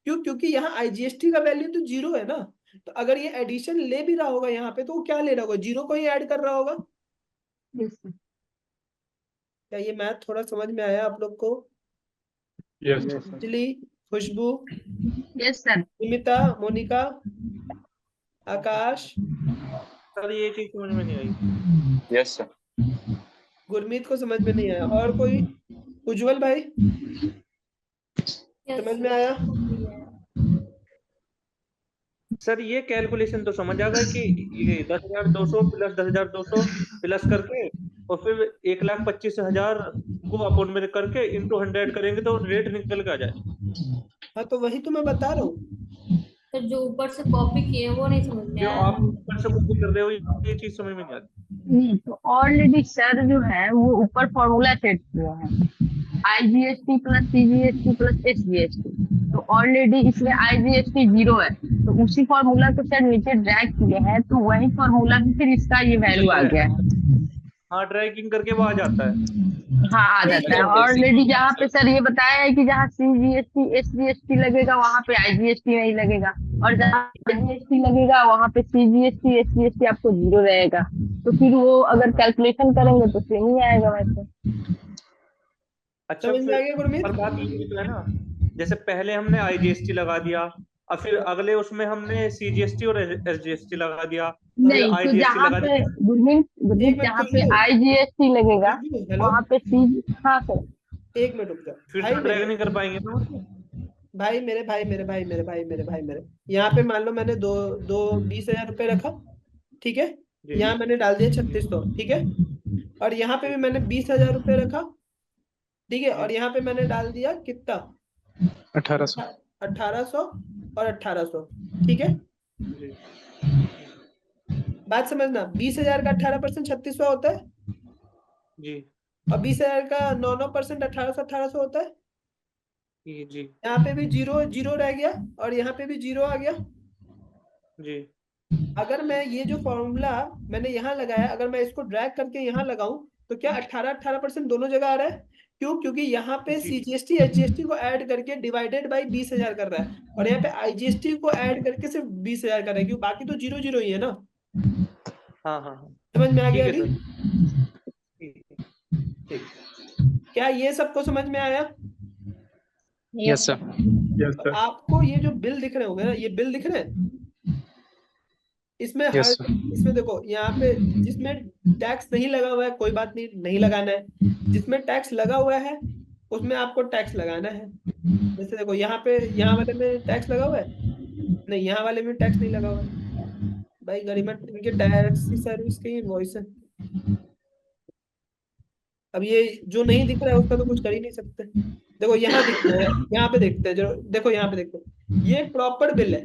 क्यों? क्योंकि यहाँ आईजीएसटी का वैल्यू तो 0 है ना, तो अगर ये एडिशन ले भी रहा होगा यहाँ पे तो वो क्या ले रहा होगा, 0 को ही ऐड कर रहा होगा। क्या ये मैथ थोड़ा समझ में आया आप लोग को? यस अंजलि, खुशबू, यस सर। निमिता, मोनिका, आकाश, सर ये चीज समझ में नहीं आई। Yes sir. गुरमीत को समझ में नहीं आया, और कोई? उज्जवल भाई समझ में आया? सर ये कैलकुलेशन तो समझ आ गया कि ये 10,200 प्लस 10,200 प्लस करके और फिर 1,25,000 को अपॉन में करके इंटू 100 करेंगे तो रेट निकल के आ जाए। हाँ तो वही तो मैं बता रहा हूँ। तो जो ऊपर से कॉपी किए हैं वो नहीं समझ में जो आया। आप ऊपर से कॉपी कर रहे हो ये चीज समझ में नहीं आती। नहीं तो ऑलरेडी सर जो है वो ऊपर फॉर्मूला सेट किया है, IGST plus CGST plus SGST, तो ऑलरेडी इसमें आईजीएसटी 0 है, तो उसी फॉर्मूला को सर नीचे ड्रैग किए हैं, तो वही फॉर्मूला में फिर इसका ये वैल्यू आ गया है। हाँ ड्रैगिंग करके वो आ जाता है। हाँ आ जाता है ऑलरेडी, जहाँ पे सर ये बताया है कि जहाँ सीजीएसटी एसजीएसटी लगेगा वहाँ पे आईजीएसटी नहीं लगेगा, और जहाँ आईजीएसटी लगेगा वहाँ पे सीजीएसटी एसजीएसटी आपको 0 रहेगा, तो फिर वो अगर कैलकुलेशन करेंगे तो सेम ही आएगा वैसे। अच्छा समझ में आ गया गुरमीत? पर बात ये भी तो है ना, जैसे पहले हमने आईजीएसटी लगा दिया और फिर अगले उसमें हमने सीजीएसटी और एसजीएसटी लगा दिया, नहीं तो जहाँ पे गुरमीत जहाँ पे आईजीएसटी लगेगा वहाँ पे सी, हाँ सर एक मिनट रुक जा फिर भाई, तो ड्रैग नहीं कर पाएंगे ना। भाई मेरे, यहाँ पे मान लो मैंने दो 20,000 रुपये रखा, ठीक है, यहाँ मैंने डाल दिया 3600, ठीक है, और यहाँ पे भी मैंने 20,000 रुपये रखा, ठीक है, और यहाँ पे मैंने डाल दिया कितना, 1800 और 1800, ठीक है। बात समझना, 20,000 का 18% 3600 होता है जी, और 20,000 का 9% 1800 होता है। जी यहाँ पे भी 0 रह गया और यहाँ पे भी 0 आ गया जी। अगर मैं ये जो फॉर्मूला मैंने यहाँ लगाया, अगर मैं इसको ड्रैग करके यहाँ लगाऊं तो क्या 18% दोनों जगह आ रहा है? क्यों? क्योंकि यहाँ पे सीजीएसटी एचजीएसटी को ऐड करके डिवाइडेड बाई 20,000 कर रहा है, और यहाँ पे आईजीएसटी को ऐड करके सिर्फ 20,000 कर रहा है, क्यों? बाकी तो 0 ही है ना। हाँ समझ में आ गया अभी? ठीक, क्या ये सबको समझ में आया? Yes sir. आपको ये जो बिल दिख रहे होंगे ना, ये बिल दिख रहे हैं, इसमें इसमें देखो, यहाँ पे जिसमें टैक्स नहीं लगा हुआ है कोई बात नहीं लगाना है, जिसमें टैक्स लगा हुआ है उसमें आपको टैक्स लगाना है। जैसे देखो यहाँ वाले में टैक्स लगा हुआ है, नहीं यहाँ वाले में टैक्स नहीं लगा हुआ है। भाई गरिमा इनके टैक्सी सर्विस की इनवॉइस है। अब ये जो नहीं दिख रहा है उसका तो कुछ कर ही नहीं सकते। देखो यहाँ दिख रहा है, यहाँ पे देखते हैं, जो देखो यहाँ पे देखो, ये प्रॉपर बिल है,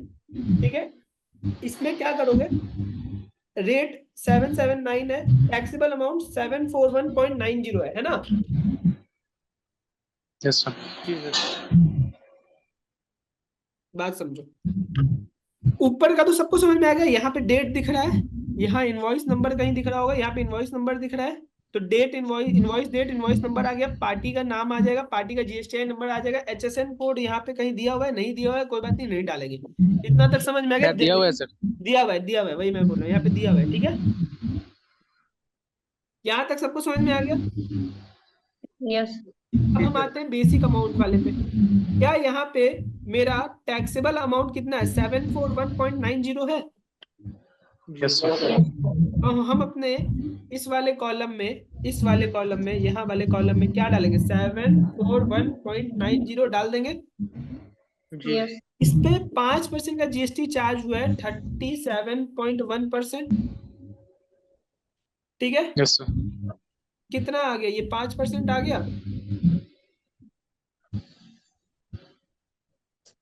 ठीक है। इसमें क्या करोगे, रेट 779 है, टैक्सेबल अमाउंट 741.90 है ना? Yes sir. बात समझो, ऊपर का तो सबको समझ में आ गया। यहाँ पे डेट दिख रहा है, यहाँ इनवॉइस नंबर कहीं दिख रहा होगा, यहाँ पे इनवॉइस नंबर दिख रहा है, तो date invoice date invoice number आ गया, पार्टी का नाम आ जाएगा, पार्टी का जीएसटी नंबर आ जाएगा, एचएसएन कोड यहाँ पे कहीं दिया हुआ है, नहीं दिया हुआ है कोई बात नहीं डालेंगे। इतना तक समझ में आ गया? दिया हुआ है सर, दिया हुआ है, वही मैं बोल रहा हूँ, यहाँ पे दिया हुआ है, ठीक है। यहाँ तक सबको समझ में आ गया? यस। अब हम आते हैं बेसिक अमाउंट वाले पे। क्या यहाँ पे मेरा टैक्सेबल अमाउंट कितना है? 741.90 है। Yes sir. हम अपने इस वाले कॉलम में यहाँ वाले कॉलम में क्या डालेंगे? 741.90 डाल देंगे। जी इस पे 5% का जीएसटी चार्ज हुआ है 37.1%। ठीक है, यस सर। कितना आ गया? ये 5% आ गया।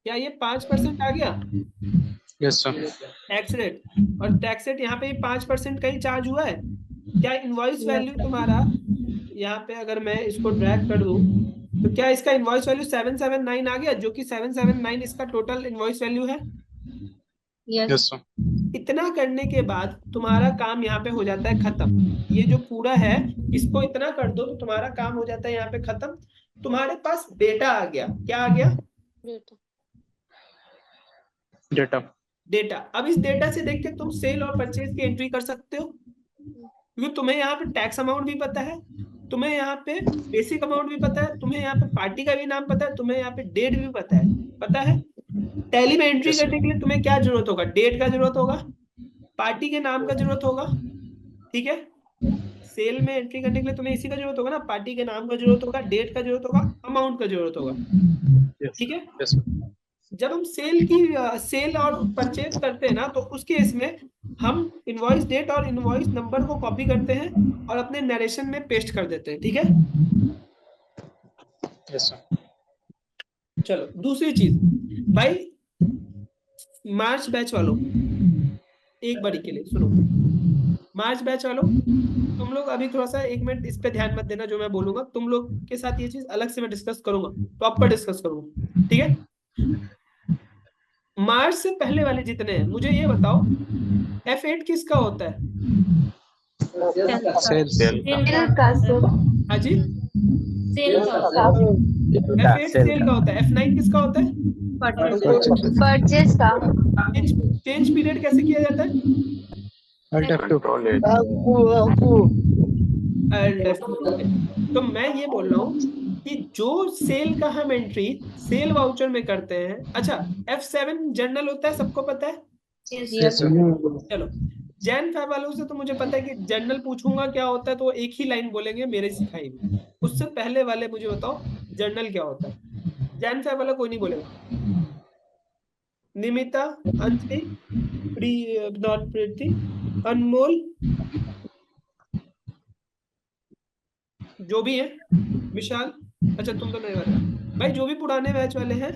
क्या ये 5% आ गया यस सर। Tax rate? और टैक्स रेट यहाँ पे 5% का ही चार्ज हुआ है। क्या इनवॉइस वैल्यू तुम्हारा यहाँ पे अगर मैं इसको ड्रैग कर दूं तो क्या इसका इनवॉइस वैल्यू 779 आ गया, जो कि 779 इसका टोटल इनवॉइस वैल्यू है। Yes sir. इतना करने के बाद तुम्हारा काम यहाँ पे हो जाता है खत्म। ये जो पूरा है इसको इतना कर दो तो तुम्हारा काम हो जाता है यहाँ पे खत्म। तुम्हारे पास डेटा आ गया। क्या आ गया? डेटा। डेटा। अब इस डेटा से देख के तुम सेल और परचेज की एंट्री कर सकते हो, क्योंकि तुम्हें यहाँ पे टैक्स अमाउंट भी पता है, तुम्हें यहाँ पे बेसिक अमाउंट भी पता है, तुम्हें यहाँ पे पार्टी का भी नाम पता है, तुम्हें यहाँ पे डेट भी पता है। टैली में एंट्री करने के लिए तुम्हें क्या जरूरत होगा? डेट का जरूरत होगा, पार्टी के नाम का जरूरत होगा। ठीक है, सेल में एंट्री करने के लिए तुम्हें इसी का जरूरत होगा ना, पार्टी के नाम का जरूरत होगा, डेट का जरूरत होगा, अमाउंट का जरूरत होगा। ठीक है, जब हम सेल और परचेज करते हैं ना तो उस केस में हम इनवॉइस डेट और इनवॉइस नंबर को कॉपी करते हैं और अपने नरेशन में पेस्ट कर देते हैं। ठीक है, यस सर। चलो दूसरी चीज भाई, मार्च बैच वालों, एक बारी के लिए सुनो। मार्च बैच वालों, तुम लोग अभी थोड़ा सा 1 मिनट इस पे ध्यान मत देना जो मैं बोलूंगा। तुम लोग के साथ ये चीज अलग से मैं डिस्कस करूंगा, प्रॉपर डिस्कस करूंगा। ठीक है, मार्च से पहले वाले जितने हैं मुझे ये बताओ, F8 किसका होता है? हाँ जी, F8 सेल का होता है। F9 किसका होता है? परचेज का। चेंज पीरियड कैसे किया जाता है? तो मैं ये बोल रहा हूँ कि जो सेल का हम एंट्री सेल वाउचर में करते हैं, अच्छा F7 जर्नल होता है, सबको पता है? चलो, जैन फैब वालों से तो मुझे पता है कि जर्नल पूछूंगा क्या होता है तो वो एक ही लाइन बोलेंगे मेरे सिखाई में। उससे पहले वाले मुझे बताओ जर्नल क्या होता है। जैन फैब वाला कोई नहीं बोलेगा। निमिता, अंजलि, नॉन प्रीति, अनमोल, जो भी है, विशाल, अच्छा तुम तो नहीं वाले भाई, जो भी पुराने बैच वाले हैं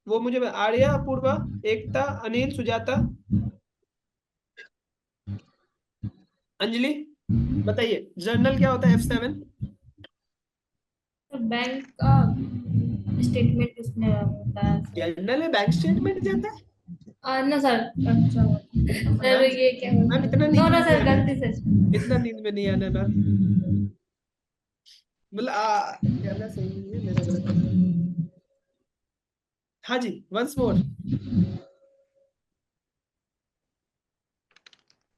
वो मुझे, आर्या, अपूर्वा, एकता, अनिल, सुजाता, अंजलि, बताइए जर्नल क्या होता है? F7 बैंक का स्टेटमेंट उसमें होता है। जर्नल में बैंक स्टेटमेंट जाता है ना सर, अच्छा सर ये क्या मैम, इतना नो ना नींद सर, में गलती से। इतना नींद में नहीं आना मैम, मतलब कहना सही नहीं है, मेरा गलत है। हाँ जी, वंस मोर।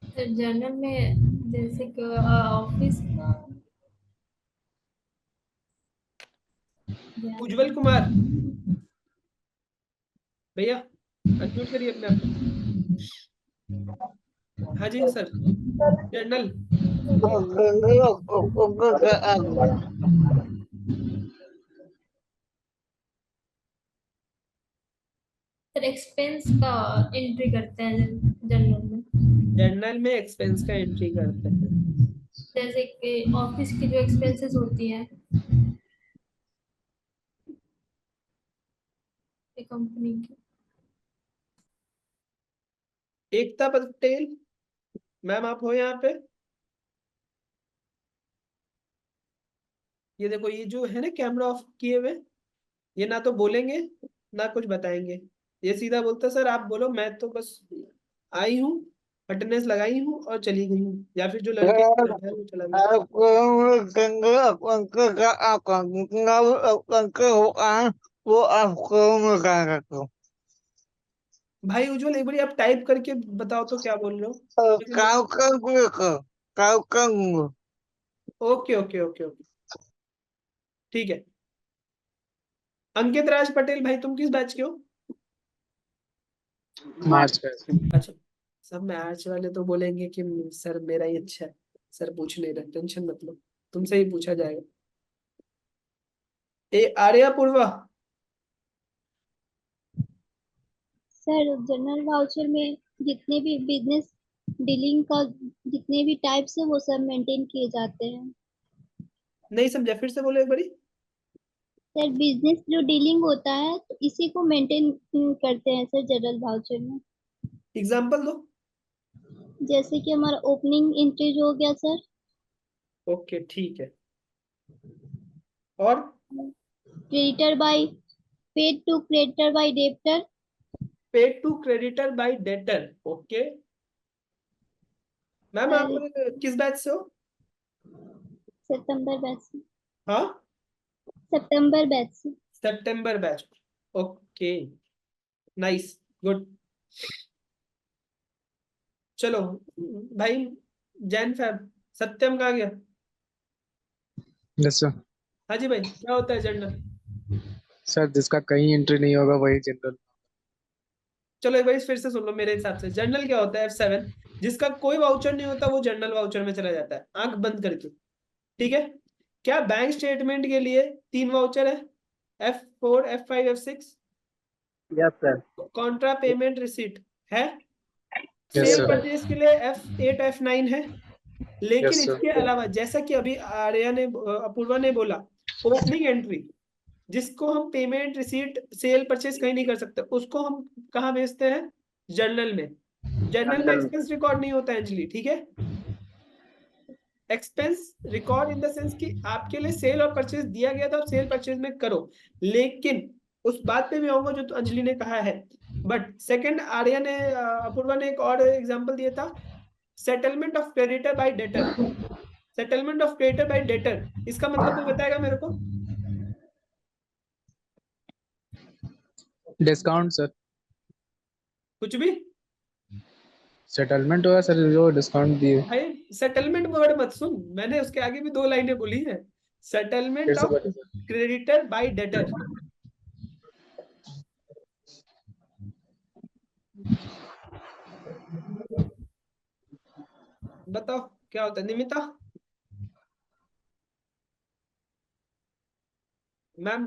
सर जर्नल में जैसे कि ऑफिस का, उज्जवल कुमार भैया अनम्यूट करिए अपने आप को। हाँ जी सर, जर्नल सर एक्सपेंस का एंट्री करते हैं जर्नल में। जर्नल में एक्सपेंस का एंट्री करते हैं, जैसे कि ऑफिस की जो एक्सपेंसेस होती है कंपनी की। एकता पटेल मैम, आप हो यहाँ पे? ये देखो, ये जो है ना कैमरा ऑफ किए हुए, ये ना तो बोलेंगे ना कुछ बताएंगे, ये सीधा बोलता सर आप बोलो, मैं तो बस आई हूँ, अटेंडेंस लगाई हूँ और चली गई हूँ, या फिर जो लड़के है वो चला गया। भाई उज्जवल एक बार आप टाइप करके बताओ तो क्या बोल रहे हो? ओके ओके ओके ओके, ठीक है। अंकित राज पटेल भाई, तुम किस बैच के हो? मार्च। अच्छा, सब मैथ्स वाले तो बोलेंगे कि सर मेरा ही अच्छा है, सर पूछ नहीं रहे, टेंशन मत लो, तुमसे ही पूछा जाएगा। आर्या पूर्वा, सर जनरल वाउचर में जितने भी बिजनेस डीलिंग का जितने भी टाइप्स है वो सब मेंटेन किए जाते हैं। नहीं समझा, फिर से बोलो एक बारी। सर बिजनेस जो डीलिंग होता है तो इसी को मेंटेन करते हैं सर जनरल वाउचर में। एग्जाम्पल दो। जैसे कि हमारा ओपनिंग एंट्री हो गया सर। ओके ठीक है, और creditor by paid to creditor by debtor. Paid to creditor by debtor. Okay ma'am, आप किस बैच से हो? सितंबर बैच से। हाँ, सितंबर बैच से। सितंबर बैच। Okay nice, good. चलो भाई, जैन फैब सत्यम कहाँ गया? Yes sir. हाँ जी भाई, क्या होता है जनरल? सर जिसका कहीं एंट्री नहीं होगा वही जनरल। चलो एक बार फिर से सुन लो मेरे हिसाब से। जनरल क्या होता है? F7, जिसका कोई वाउचर नहीं होता वो जनरल वाउचर में चला जाता है, आंख बंद करके। ठीक है, क्या बैंक स्टेटमेंट के लिए 3 वाउचर है? F4, F5, F6। Yes sir. Contra payment receipt है। Yes sale sir. परचेज के लिए F8, F9 है। लेकिन यस सर। इसके अलावा जैसा कि अभी आर्या ने, अपूर्वा ने बोला, ओपनिंग एंट्री जिसको हम पेमेंट रिसीट सेल परचेज कहीं नहीं कर सकते, उसको हम कहाँ भेजते हैं? जर्नल में। जर्नल में एक्सपेंस रिकॉर्ड नहीं होता है अंजलि, ठीक है? Expense record in the sense कि आपके लिए सेल और परचेज दिया गया था, सेल परचेज में करो। लेकिन उस बात पे भी आऊंगा जो तो अंजलि ने कहा है। बट सेकंड आर्या ने, अपूर्वा ने एक और एग्जांपल दिया था, settlement of creditor by debtor. Settlement of creditor by debtor, इसका मतलब कोई बताएगा मेरे को? Discount sir. कुछ भी? सेटलमेंट होगा सर जो डिस्काउंट दिए। भाई सेटलमेंट वर्ड मत सुन, मैंने उसके आगे भी 2 लाइनें बोली है। फिर सेटलमेंट से ऑफ बोलिए सर। Creditor by debtor. बताओ क्या होता है निमिता मैम?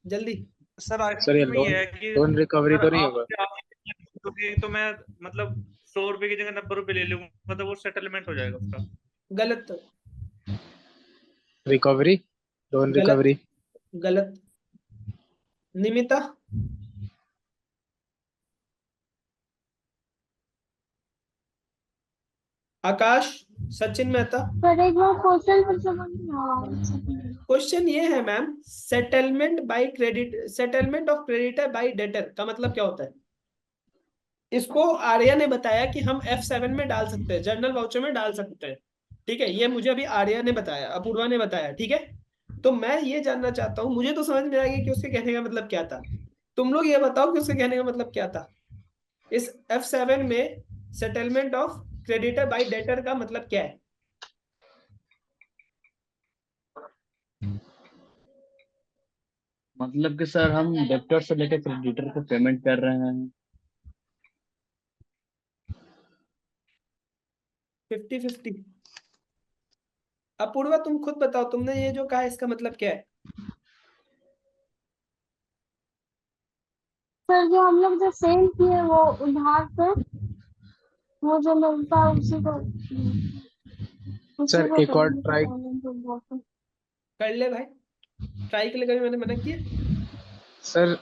जल्दी। सर सर ये एक्चुअली में ये है कि लोन रिकवरी तो अगर नहीं आप होगा? तो मैं मतलब 100 रुपए की जगह 90 रुपए ले लूंगा तो वो सेटलमेंट हो जाएगा उसका। गलत, रिकवरी, लोन गलत, रिकवरी। गलत। निमिता, आकाश, सचिन मेहता। पर एक बार क्वेश्चन फिर से बोलिए। क्वेश्चन ये है ma'am, settlement by credit, settlement of creditor by debtor का मतलब क्या होता है? इसको आर्या ने बताया कि हम F7 में डाल सकते हैं, जर्नल वाउचर में डाल सकते हैं। ठीक है, ये मुझे अभी आर्या ने बताया, अपूर्वा ने बताया। ठीक है, तो मैं ये जानना चाहता हूँ, मुझे तो समझ में आ गया कि उसके कहने का मतलब क्या था। तुम लोग ये बताओ कि उसके कहने का मतलब क्या था। इस F7 में settlement of creditor by debtor का मतलब क्या है? मतलब कि सर हम डेब्टर से लेकर क्रेडिटर को पेमेंट कर रहे हैं। 50-50। अपूर्वा तुम खुद बताओ, तुमने ये जो कहा इसका मतलब क्या है? सर जो हम लोग जो सेल किए वो उधार से वो जो मिलता है उसी को सर एक और ट्राई। कर ले भाई, ट्राई के लिए कभी मैंने मना किया? सर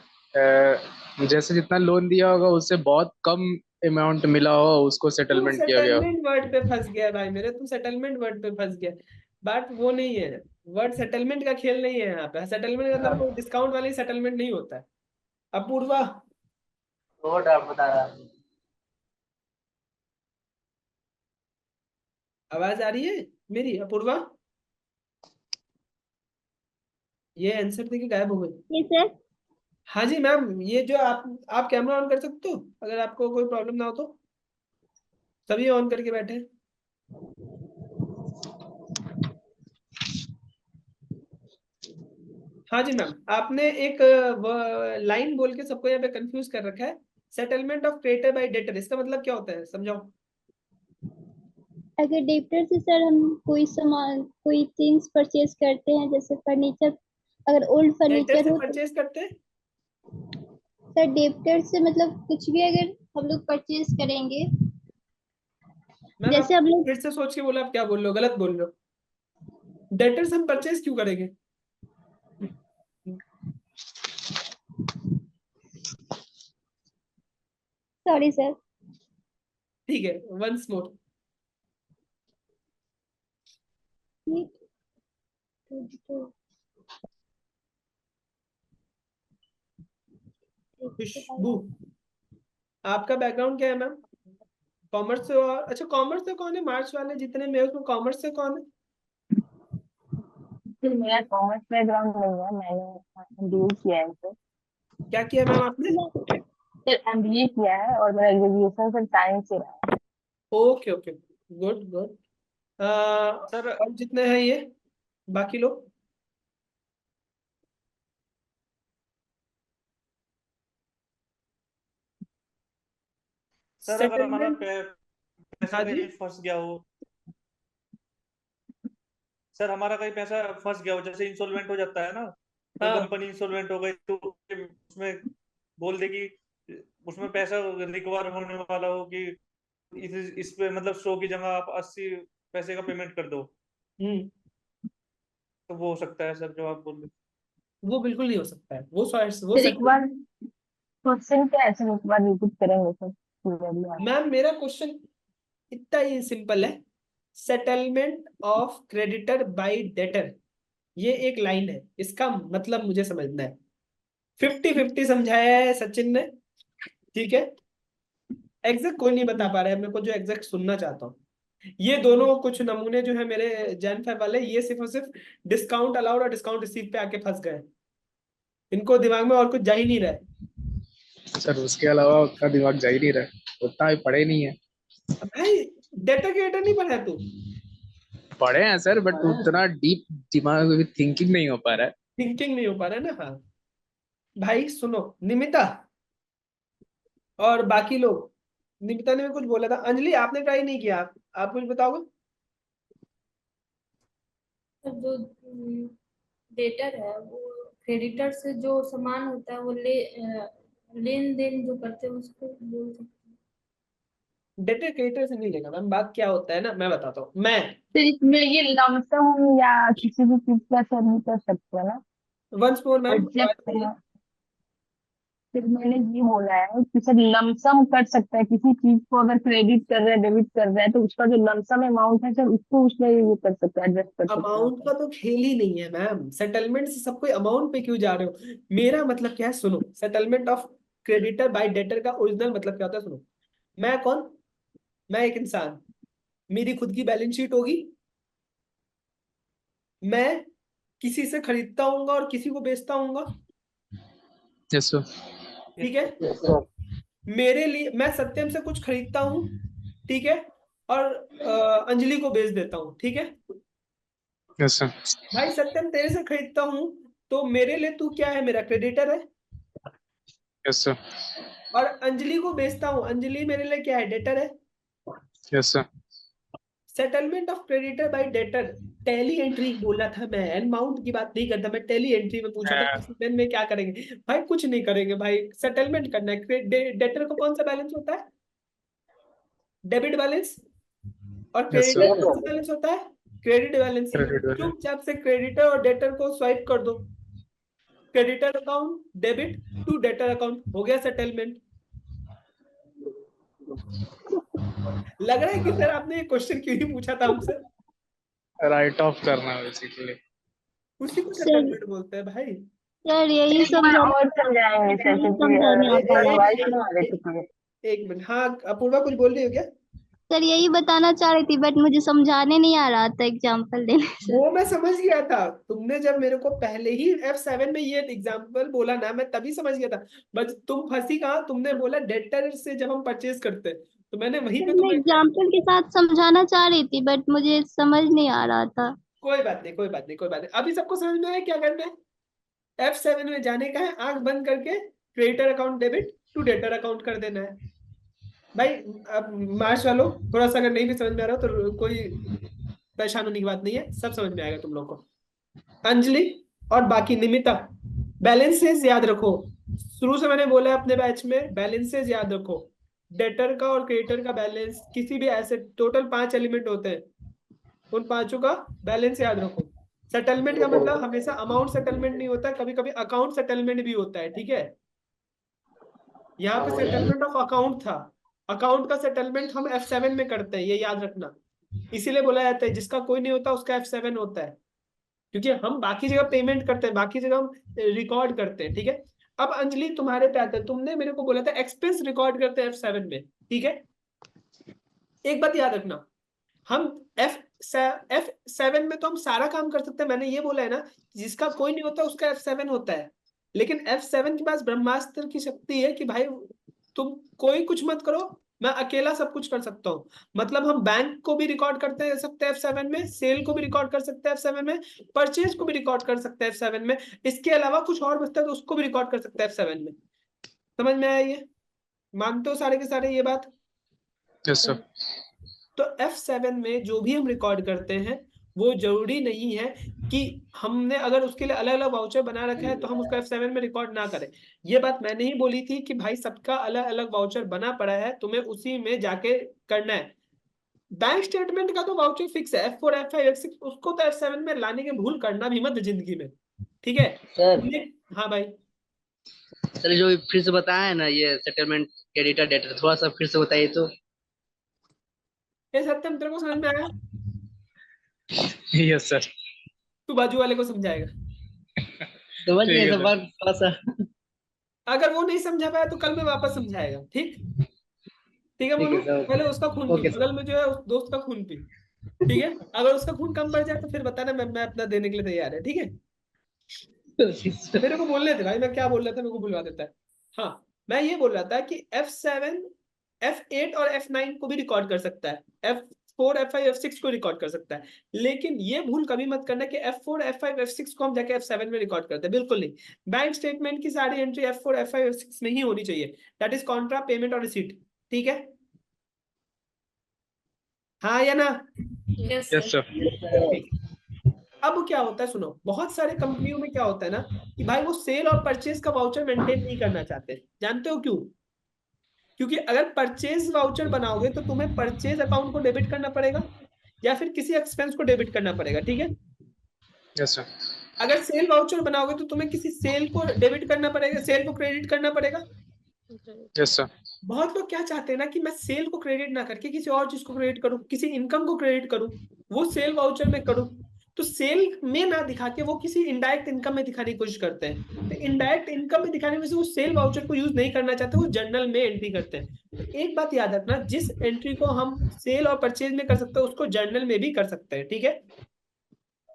जैसे जितना लोन दिया होगा उससे बहुत कम अमाउंट मिला हो उसको तू सेटलमेंट किया गया हो। सेटलमेंट वर्ड पे फंस गया भाई मेरे, तू सेटलमेंट वर्ड पे फंस गया। बात वो नहीं है, वर्ड सेटलमेंट का खेल नहीं है यहाँ पे। सेटलमेंट का मतलब कोई डिस्काउंट वाली सेटलमेंट नहीं होता है। अपूर्वा, वो डाउट बता रहा है। आवाज आ रही है मेरी? अपूर्वा, ये आंसर देके गायब हो गई। ये सर हाँ जी मैम, ये जो आप कैमरा ऑन कर सकते हो अगर आपको कोई प्रॉब्लम ना हो तो? सभी ऑन करके बैठे हैं। हाँ जी मैम, आपने एक लाइन बोल के सबको यहाँ पे कंफ्यूज कर रखा है। Settlement of creditor by debtor, इसका मतलब क्या होता है, समझाओ। अगर डेप्टर से सर हम कोई सामान कोई थिंग्स परचेज करते हैं जैसे फर्नीचर, अगर ओल्ड डेटर फर्नीचर से हो तो परचेज करते हैं, सर डेप्टर से मतलब कुछ भी अगर हम लोग परचेज करेंगे, मैम जैसे हम लोग फिर से सोच के बोला, आप क्या बोल रहे हो, गलत बोल रहे हो। डेटर से हम परचेज क्यों करेंगे? Sorry sir. ठीक है, वंस मोर। खुशबू, आपका बैकग्राउंड क्या है मैम? कॉमर्स से, और अच्छा कॉमर्स से कौन है, मार्च वाले जितने में उसमें कॉमर्स से कौन है? फिर मेरा कॉमर्स बैकग्राउंड नहीं है, मैंने एमबीए किया है सर। क्या किया मैम आपने? सर एमबीए किया है और मेरा ग्रेजुएशन सर साइंस से रहा है। Okay okay, good good. Sir और जितने हैं ये बाकी लोग? सर अगर हमारा सेटलमेंट, पैसा हाँ जी, कहीं फंस गया हो, सर हमारा कहीं पैसा फंस गया हो, जैसे इंसॉल्वेंट हो जाता है ना, कोई हाँ कंपनी इंसॉल्वेंट हो गई तो उसमें बोल देगी, उसमें पैसा रिकवर होने वाला हो कि इस पे मतलब 100 की जगह आप 80 पैसे का पेमेंट कर दो, हम्म, तो वो हो सकता है सर जो आप बोल रहे वो बिल्कुल नहीं हो सकता है, वो सर एक बार क्वेश्चन क्या है सर, एक बार रिपीट करेंगे सर clearly आप? मैम मेरा क्वेश्चन इतना ही सिंपल है, settlement of creditor by debtor, ये एक लाइन है, इसका मतलब मुझे समझना है। 50-50 समझाया है सचिन ने, ठीक है, एग्जैक्ट कोई नहीं बता पा रहा है मेरे को, जो एग्जैक्ट सुनना चाहता हूँ। ये दोनों कुछ नमूने जो है मेरे जैन फैब वाले, ये सिर्फ और सिर्फ डिस्काउंट अलाउड और डिस्काउंट रिसीव पे आके फंस गए, इनको दिमाग में और कुछ जा ही नहीं रहा है। सर उसके अलावा उतना दिमाग जा ही नहीं रहा है, उतना भी पढ़े नहीं है। भाई डेटा क्रिएटर नहीं पढ़ा है तू? पढ़े हैं सर, बट उतना डीप दिमाग में थिंकिंग नहीं हो पा रहा है। थिंकिंग नहीं हो पा रहा है ना, हाँ। भाई सुनो, निमिता और बाकी लोग, निमिता ने भी कुछ बोला था, अंजलि आपने ट्राई नहीं किया, आप कुछ बताओगे? जो डेटर है वो क्रेडिटर से जो सामान होता है वो लेन देन जो करते हैं उसको बोल सकते हैं। डेटा क्रिएटर से नहीं लेगा मैम, बात क्या होता है ना, मैं बताता हूँ। मैं तो इसमें ये लमसम या किसी भी चीज का सर नहीं कर सकते ना? वंस मोर मैम, एग्जैक्ट फिर मैंने ये बोला है कि सर लमसम कर सकता है, किसी चीज को अगर क्रेडिट कर रहा है डेबिट कर रहा है तो उसका जो लमसम अमाउंट है सर उसको उसमें ये कर सकता है, एडजस्ट कर सकता है अमाउंट का तो खेल ही नहीं है मैम, सेटलमेंट से सब कोई अमाउंट पे क्यों जा रहे हो? मेरा मतलब क्या है सुनो, settlement of creditor by debtor का ओरिजिनल मतलब क्या होता है सुनो। मैं कौन? मैं एक इंसान, मेरी खुद की बैलेंस शीट होगी, मैं किसी से खरीदता हूँगा और किसी को बेचता हूँगा, यस सर। ठीक है, मेरे लिए मैं सत्यम से कुछ खरीदता हूँ, ठीक है, और अंजलि को बेच देता हूँ, ठीक है। Yes sir. भाई सत्यम तेरे से खरीदता हूँ तो मेरे लिए तू क्या है, मेरा क्रेडिटर है, यस सर। और अंजलि को बेचता हूँ, अंजलि मेरे लिए क्या है, डेटर है। Yes sir. Settlement of creditor by debtor, tally entry बोला था मैं, अमाउंट की बात नहीं करता मैं, टैली एंट्री में पूछा था किसी दिन में क्या करेंगे। भाई कुछ नहीं करेंगे भाई, सेटलमेंट करना है। डेटर को कौन सा बैलेंस होता है, डेबिट बैलेंस, और यस क्रेडिटर सर। कौन सा बैलेंस होता है, क्रेडिट बैलेंस। क्रेडिट वाले। चुपचाप से क्रेडिटर और डेटर को स्वाइप कर दो, creditor account debit to debtor account, हो गया सेटलमेंट। लग रहा है कि सर आपने ये क्वेश्चन क्यों ही पूछा था हमसे, राइट ऑफ करना बेसिकली, उसी को सर सेटलमेंट बोलते हैं भाई। सर यही एक बार समझाने और समझाएंगे सर, यही क्योंकि समझाने आ पा रहा आवाज है। नहीं आ रही थी। एक मिनट, हाँ अपूर्वा कुछ बोल रही हो क्या? सर यही बताना चाह रही थी बट मुझे समझाने नहीं आ रहा था एग्जाम्पल देने से। वो मैं समझ गया था, तुमने जब मेरे को पहले ही F7 में ये एग्जांपल बोला ना, मैं तभी समझ गया था। बस तुम फंसी कहाँ, तुमने बोला डेटर से जब हम परचेज करते हैं, तो मैंने वहीं सर पे मैं तुम्हें। एग्जाम्पल के साथ समझाना चाह रही थी बट मुझे समझ नहीं आ रहा था। कोई बात नहीं, कोई बात नहीं, कोई बात नहीं, अभी सबको समझ में आया क्या करना है। F7 में जाने का है, आंख बंद करके creditor account debit, to debtor account कर देना है भाई। अब मार्च वालों थोड़ा सा अगर नहीं भी समझ में आ रहा हो तो कोई परेशान होने की बात नहीं है, सब समझ में आएगा तुम लोग को। अंजलि और बाकी निमिता, बैलेंसेस याद रखो। शुरू से मैंने बोला अपने बैच में बैलेंसेस याद रखो। डेटर का और क्रेडिटर का बैलेंस, किसी भी एसेट, टोटल 5 एलिमेंट होते हैं, उन 5 का बैलेंस याद रखो। सेटलमेंट का मतलब हमेशा अमाउंट सेटलमेंट नहीं होता, कभी कभी अकाउंट सेटलमेंट भी होता है, ठीक है। यहाँ पे सेटलमेंट ऑफ अकाउंट था, अकाउंट का सेटलमेंट हम F7 में करते हैं, ये याद रखना। इसीलिए बोला जाता है जिसका कोई नहीं होता उसका F7 होता है, क्योंकि हम बाकी जगह पेमेंट करते हैं, बाकी जगह हम रिकॉर्ड करते हैं, ठीक है। अब अंजलि तुम्हारे पे आता है, तुमने मेरे को बोला था एक्सपेंस रिकॉर्ड करते हैं F7 में, ठीक है। एक बात याद रखना, हम F7 में तो हम सारा काम कर सकते हैं, मैंने ये बोला है ना, जिसका कोई नहीं होता उसका F7 होता है। लेकिन F7 के पास ब्रह्मास्त्र की शक्ति है कि भाई तुम कोई कुछ मत करो, मैं अकेला सब कुछ कर सकता हूँ। मतलब हम बैंक को भी रिकॉर्ड करते सकते हैं F7 में, सेल को भी रिकॉर्ड कर सकते हैं F7 में, परचेज को भी रिकॉर्ड कर सकते हैं F7 में, इसके अलावा कुछ और बचता है तो उसको भी रिकॉर्ड कर सकते हैं F7 में। समझ में आया ये? मानते हो सारे के सारे ये बात? Yes sir. तो F7 में जो भी हम रिकॉर्ड करते हैं वो जरूरी नहीं है कि हमने अगर उसके लिए अलग अलग वाउचर बना रखा है तो हम उसको F7 में रिकॉर्ड ना करें। ये बात मैंने ही बोली थी कि भाई सबका अलग अलग वाउचर बना पड़ा है, तुम्हें उसी में जाके करना है। बैंक स्टेटमेंट का तो वाउचर फिक्स है, F4 F5 F6, उसको तो F7 में लाने के भूल करना भी मत जिंदगी में, ठीक है सर। हाँ भाई सर जो फिर से बताया है ना ये सेटलमेंट क्रेडिटर डेटर, थोड़ा सा फिर से बताइए तो। ये सत्यम तेरे को समझ में आया? Yes sir. तू बाजू वाले को समझाएगा। समझ ठीक गए है तो सर। बात थोड़ा सा। अगर वो नहीं समझा पाया तो कल में वापस समझाएगा, ठीक ठीक है। ठीक बोलो है सर। पहले उसका खून पी, ओके सर। बगल में जो है उस दोस्त का खून पी, ठीक है। अगर उसका खून कम बढ़ जाए तो फिर बताना, मैं अपना देने के लिए तैयार है, ठीक है। मेरे को बोलने थे भाई, मैं क्या बोल रहा था मेरे को भुलवा देता है। हाँ मैं ये बोल रहा था कि F7 F8 और F9 को भी रिकॉर्ड कर सकता है, F4 F5 F6 को रिकॉर्ड कर सकता है, लेकिन ये भूल कभी मत करना कि F4 F5 F6 को हम जाके F7 में रिकॉर्ड करते हैं, बिल्कुल नहीं। बैंक स्टेटमेंट की सारी एंट्री F4 F5 F6 में ही होनी चाहिए, दैट इज कॉन्ट्रा, पेमेंट और रिसीट, ठीक है। हाँ या ना? Yes yes sir. अब क्या होता है सुनो, बहुत सारे कंपनियों में क्या होता है ना कि भाई वो सेल और परचेज का वाउचर मेंटेन नहीं करना चाहते। जानते हो क्यों? क्योंकि अगर परचेज वाउचर बनाओगे तो तुम्हें परचेज अकाउंट को डेबिट करना पड़ेगा या फिर किसी एक्सपेंस को डेबिट करना पड़ेगा, ठीक है। Yes sir. अगर सेल वाउचर बनाओगे तो तुम्हें किसी सेल को डेबिट करना पड़ेगा, सेल को क्रेडिट करना पड़ेगा। Yes sir. बहुत लोग क्या चाहते हैं ना कि मैं सेल को क्रेडिट ना करके किसी और चीज को क्रेडिट करूं, किसी इनकम को क्रेडिट करूं, वो सेल वाउचर में करूं। तो सेल में ना दिखा के वो किसी इनडायरेक्ट इनकम में दिखाने की कोशिश करते हैं। तो इनडायरेक्ट इनकम में दिखाने में से वो सेल वाउचर को यूज नहीं करना चाहते, वो जर्नल में एंट्री करते हैं। तो एक बात याद रखना, जिस एंट्री को हम सेल और परचेज में कर सकते हैं उसको जर्नल में भी कर सकते हैं, ठीक है।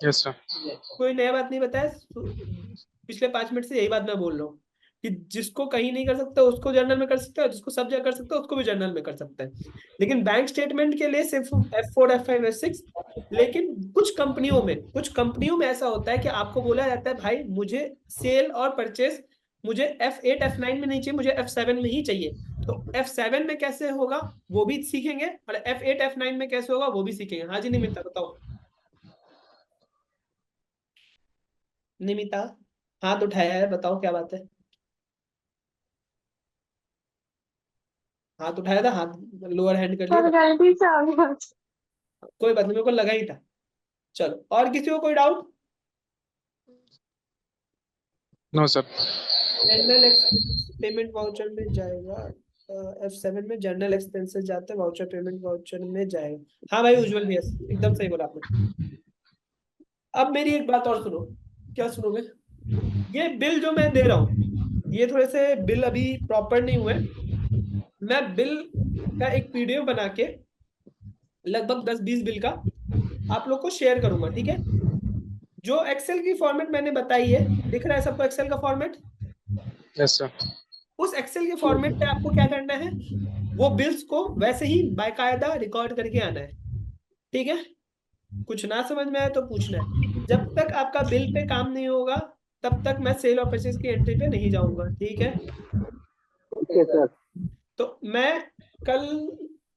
Yes sir. कोई नया बात नहीं बताया, पिछले 5 मिनट से यही बात मैं बोल रहा हूँ कि जिसको कहीं नहीं कर सकते उसको जर्नल में कर सकते हैं, जिसको सब जगह कर सकते हैं उसको भी जर्नल में कर सकते हैं। लेकिन बैंक स्टेटमेंट के लिए सिर्फ F4 F5 F6। लेकिन कुछ कंपनियों में ऐसा होता है कि आपको बोला जाता है भाई मुझे सेल और परचेज मुझे F8 F9 में नहीं चाहिए, मुझे F7 में ही चाहिए। तो F7 में कैसे होगा वो भी सीखेंगे और F8 F9 में कैसे होगा वो भी सीखेंगे। हाँ जी निमिता बताओ। निमिता हाथ उठाया है, बताओ क्या बात है। हाथ उठाया था, हाथ लोअर हैंड कर लिया, गलती से आ गया। कोई बात नहीं, मेरे को लगा ही था। चलो और किसी को कोई doubt? No sir. General expense payment voucher में जाएगा, F7 में जनरल एक्सपेंसेस जाते हैं, वाउचर पेमेंट वाउचर में जाएगा। हाँ भाई उज्जवल भी एकदम सही बोला आपने। अब मेरी एक बात और सुनो। क्या सुनोगे? ये बिल जो मैं दे रहा हूँ, ये थोड़े से बिल अभी प्रॉपर नहीं हुए, मैं बिल का एक PDF बना के लगभग 10-20 बिल का आप लोग को शेयर करूंगा, ठीक है। जो एक्सेल की फॉर्मेट मैंने बताई है, दिख रहा है सबको एक्सेल का फॉर्मेट? Yes sir. उस एक्सेल के फॉर्मेट पे आपको क्या करना है, वो बिल्स को वैसे ही बाकायदा रिकॉर्ड करके आना है, ठीक है। कुछ ना समझ में आए तो पूछना है। जब तक आपका बिल पे काम नहीं होगा तब तक मैं सेल और परचेज की एंट्री पे नहीं जाऊंगा, ठीक है। Okay sir. तो मैं कल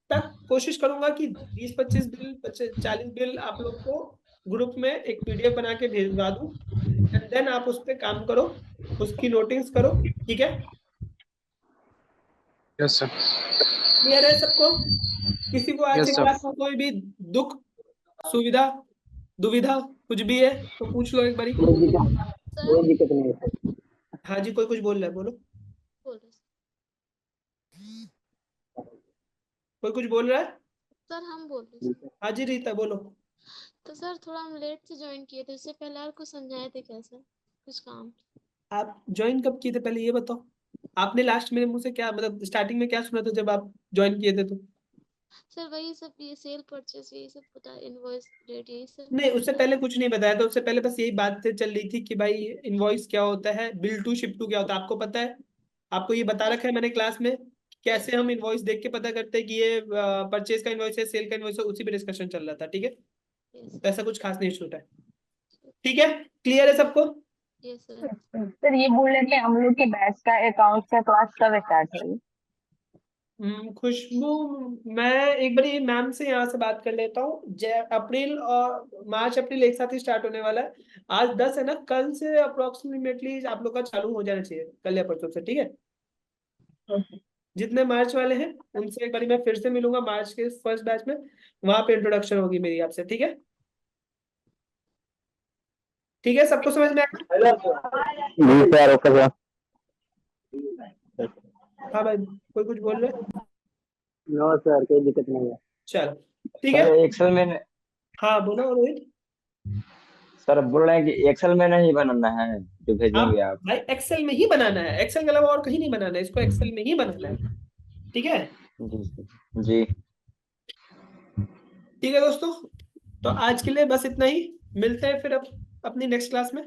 तक कोशिश करूंगा कि 20-25 बिल 40 बिल आप लोग को ग्रुप में एक पीडीएफ बना के भेजवा दूं, एंड देन आप उस पर काम करो, उसकी नोटिंग्स करो, ठीक है? Yes sir. क्लियर है सबको? किसी को आज Yes, की sir. क्लास में कोई भी दुख, सुविधा, दुविधा कुछ भी है तो पूछ लो एक बारी। कोई दिक्कत नहीं है सर। हाँ जी, कोई कुछ बोल रहा है, बोलो। कोई कुछ बोल रहा है? सर हम बोल रहे हैं। हाँ जी रीता बोलो। तो सर थोड़ा हम लेट से ज्वाइन किए थे, उससे पहले और कुछ समझाए थे क्या सर, कुछ काम? आप ज्वाइन कब किए थे पहले ये बताओ। आपने लास्ट मेरे मुंह से क्या, मतलब स्टार्टिंग में क्या सुना था जब आप ज्वाइन किए थे? तो सर वही सब, ये सेल परचेस यही सब पता, इनवॉइस डेट यही सब। नहीं, उससे पहले कुछ नहीं बताया था। उससे पहले बस यही बात चल रही थी कि भाई इनवॉइस क्या होता है, बिल टू शिप टू क्या होता है, आपको पता है? आपको ये बता रखा है मैंने क्लास में, कैसे हम इनवॉइस देख के पता करते हैं कि ये परचेज का इनवॉइस है, सेल का इनवॉइस है, उसी पे डिस्कशन चल रहा था, ठीक है? तो ऐसा कुछ खास नहीं छूटा है, ठीक है? क्लियर है सबको? Yes sir. सर ये बोल रहे थे हम लोग के बैच का अकाउंट का क्लास कब स्टार्ट होगी? खुशबू, मैं एक बार मैम से यहाँ से बात कर लेता हूँ। अप्रैल और मार्च अप्रैल एक साथ ही स्टार्ट होने वाला है। आज 10 है ना, कल से अप्रोक्सीमेटली आप लोग का चालू हो जाना चाहिए, कल या परसों से, ठीक है? जितने मार्च वाले हैं उनसे एक बार मैं फिर से मिलूंगा मार्च के फर्स्ट बैच में, वहां पे इंट्रोडक्शन होगी मेरी आपसे, ठीक है? ठीक है, सबको समझ में आया? जी सर, ओके सर। हाँ भाई, कोई कुछ बोल रहे हैं? नो सर, कोई दिक्कत नहीं है। चलो ठीक है। सर एक्सेल में हाँ बोलो रोहित। सर बोल रहे हैं कि एक्सेल में नहीं बनाना है जो भेजेंगे आप? भाई एक्सेल में ही बनाना है, एक्सेल के अलावा और कहीं नहीं बनाना है, इसको एक्सेल में ही बनाना है, ठीक है? जी ठीक है दोस्तों, तो आज के लिए बस इतना ही। मिलते हैं फिर अब अपनी नेक्स्ट क्लास में।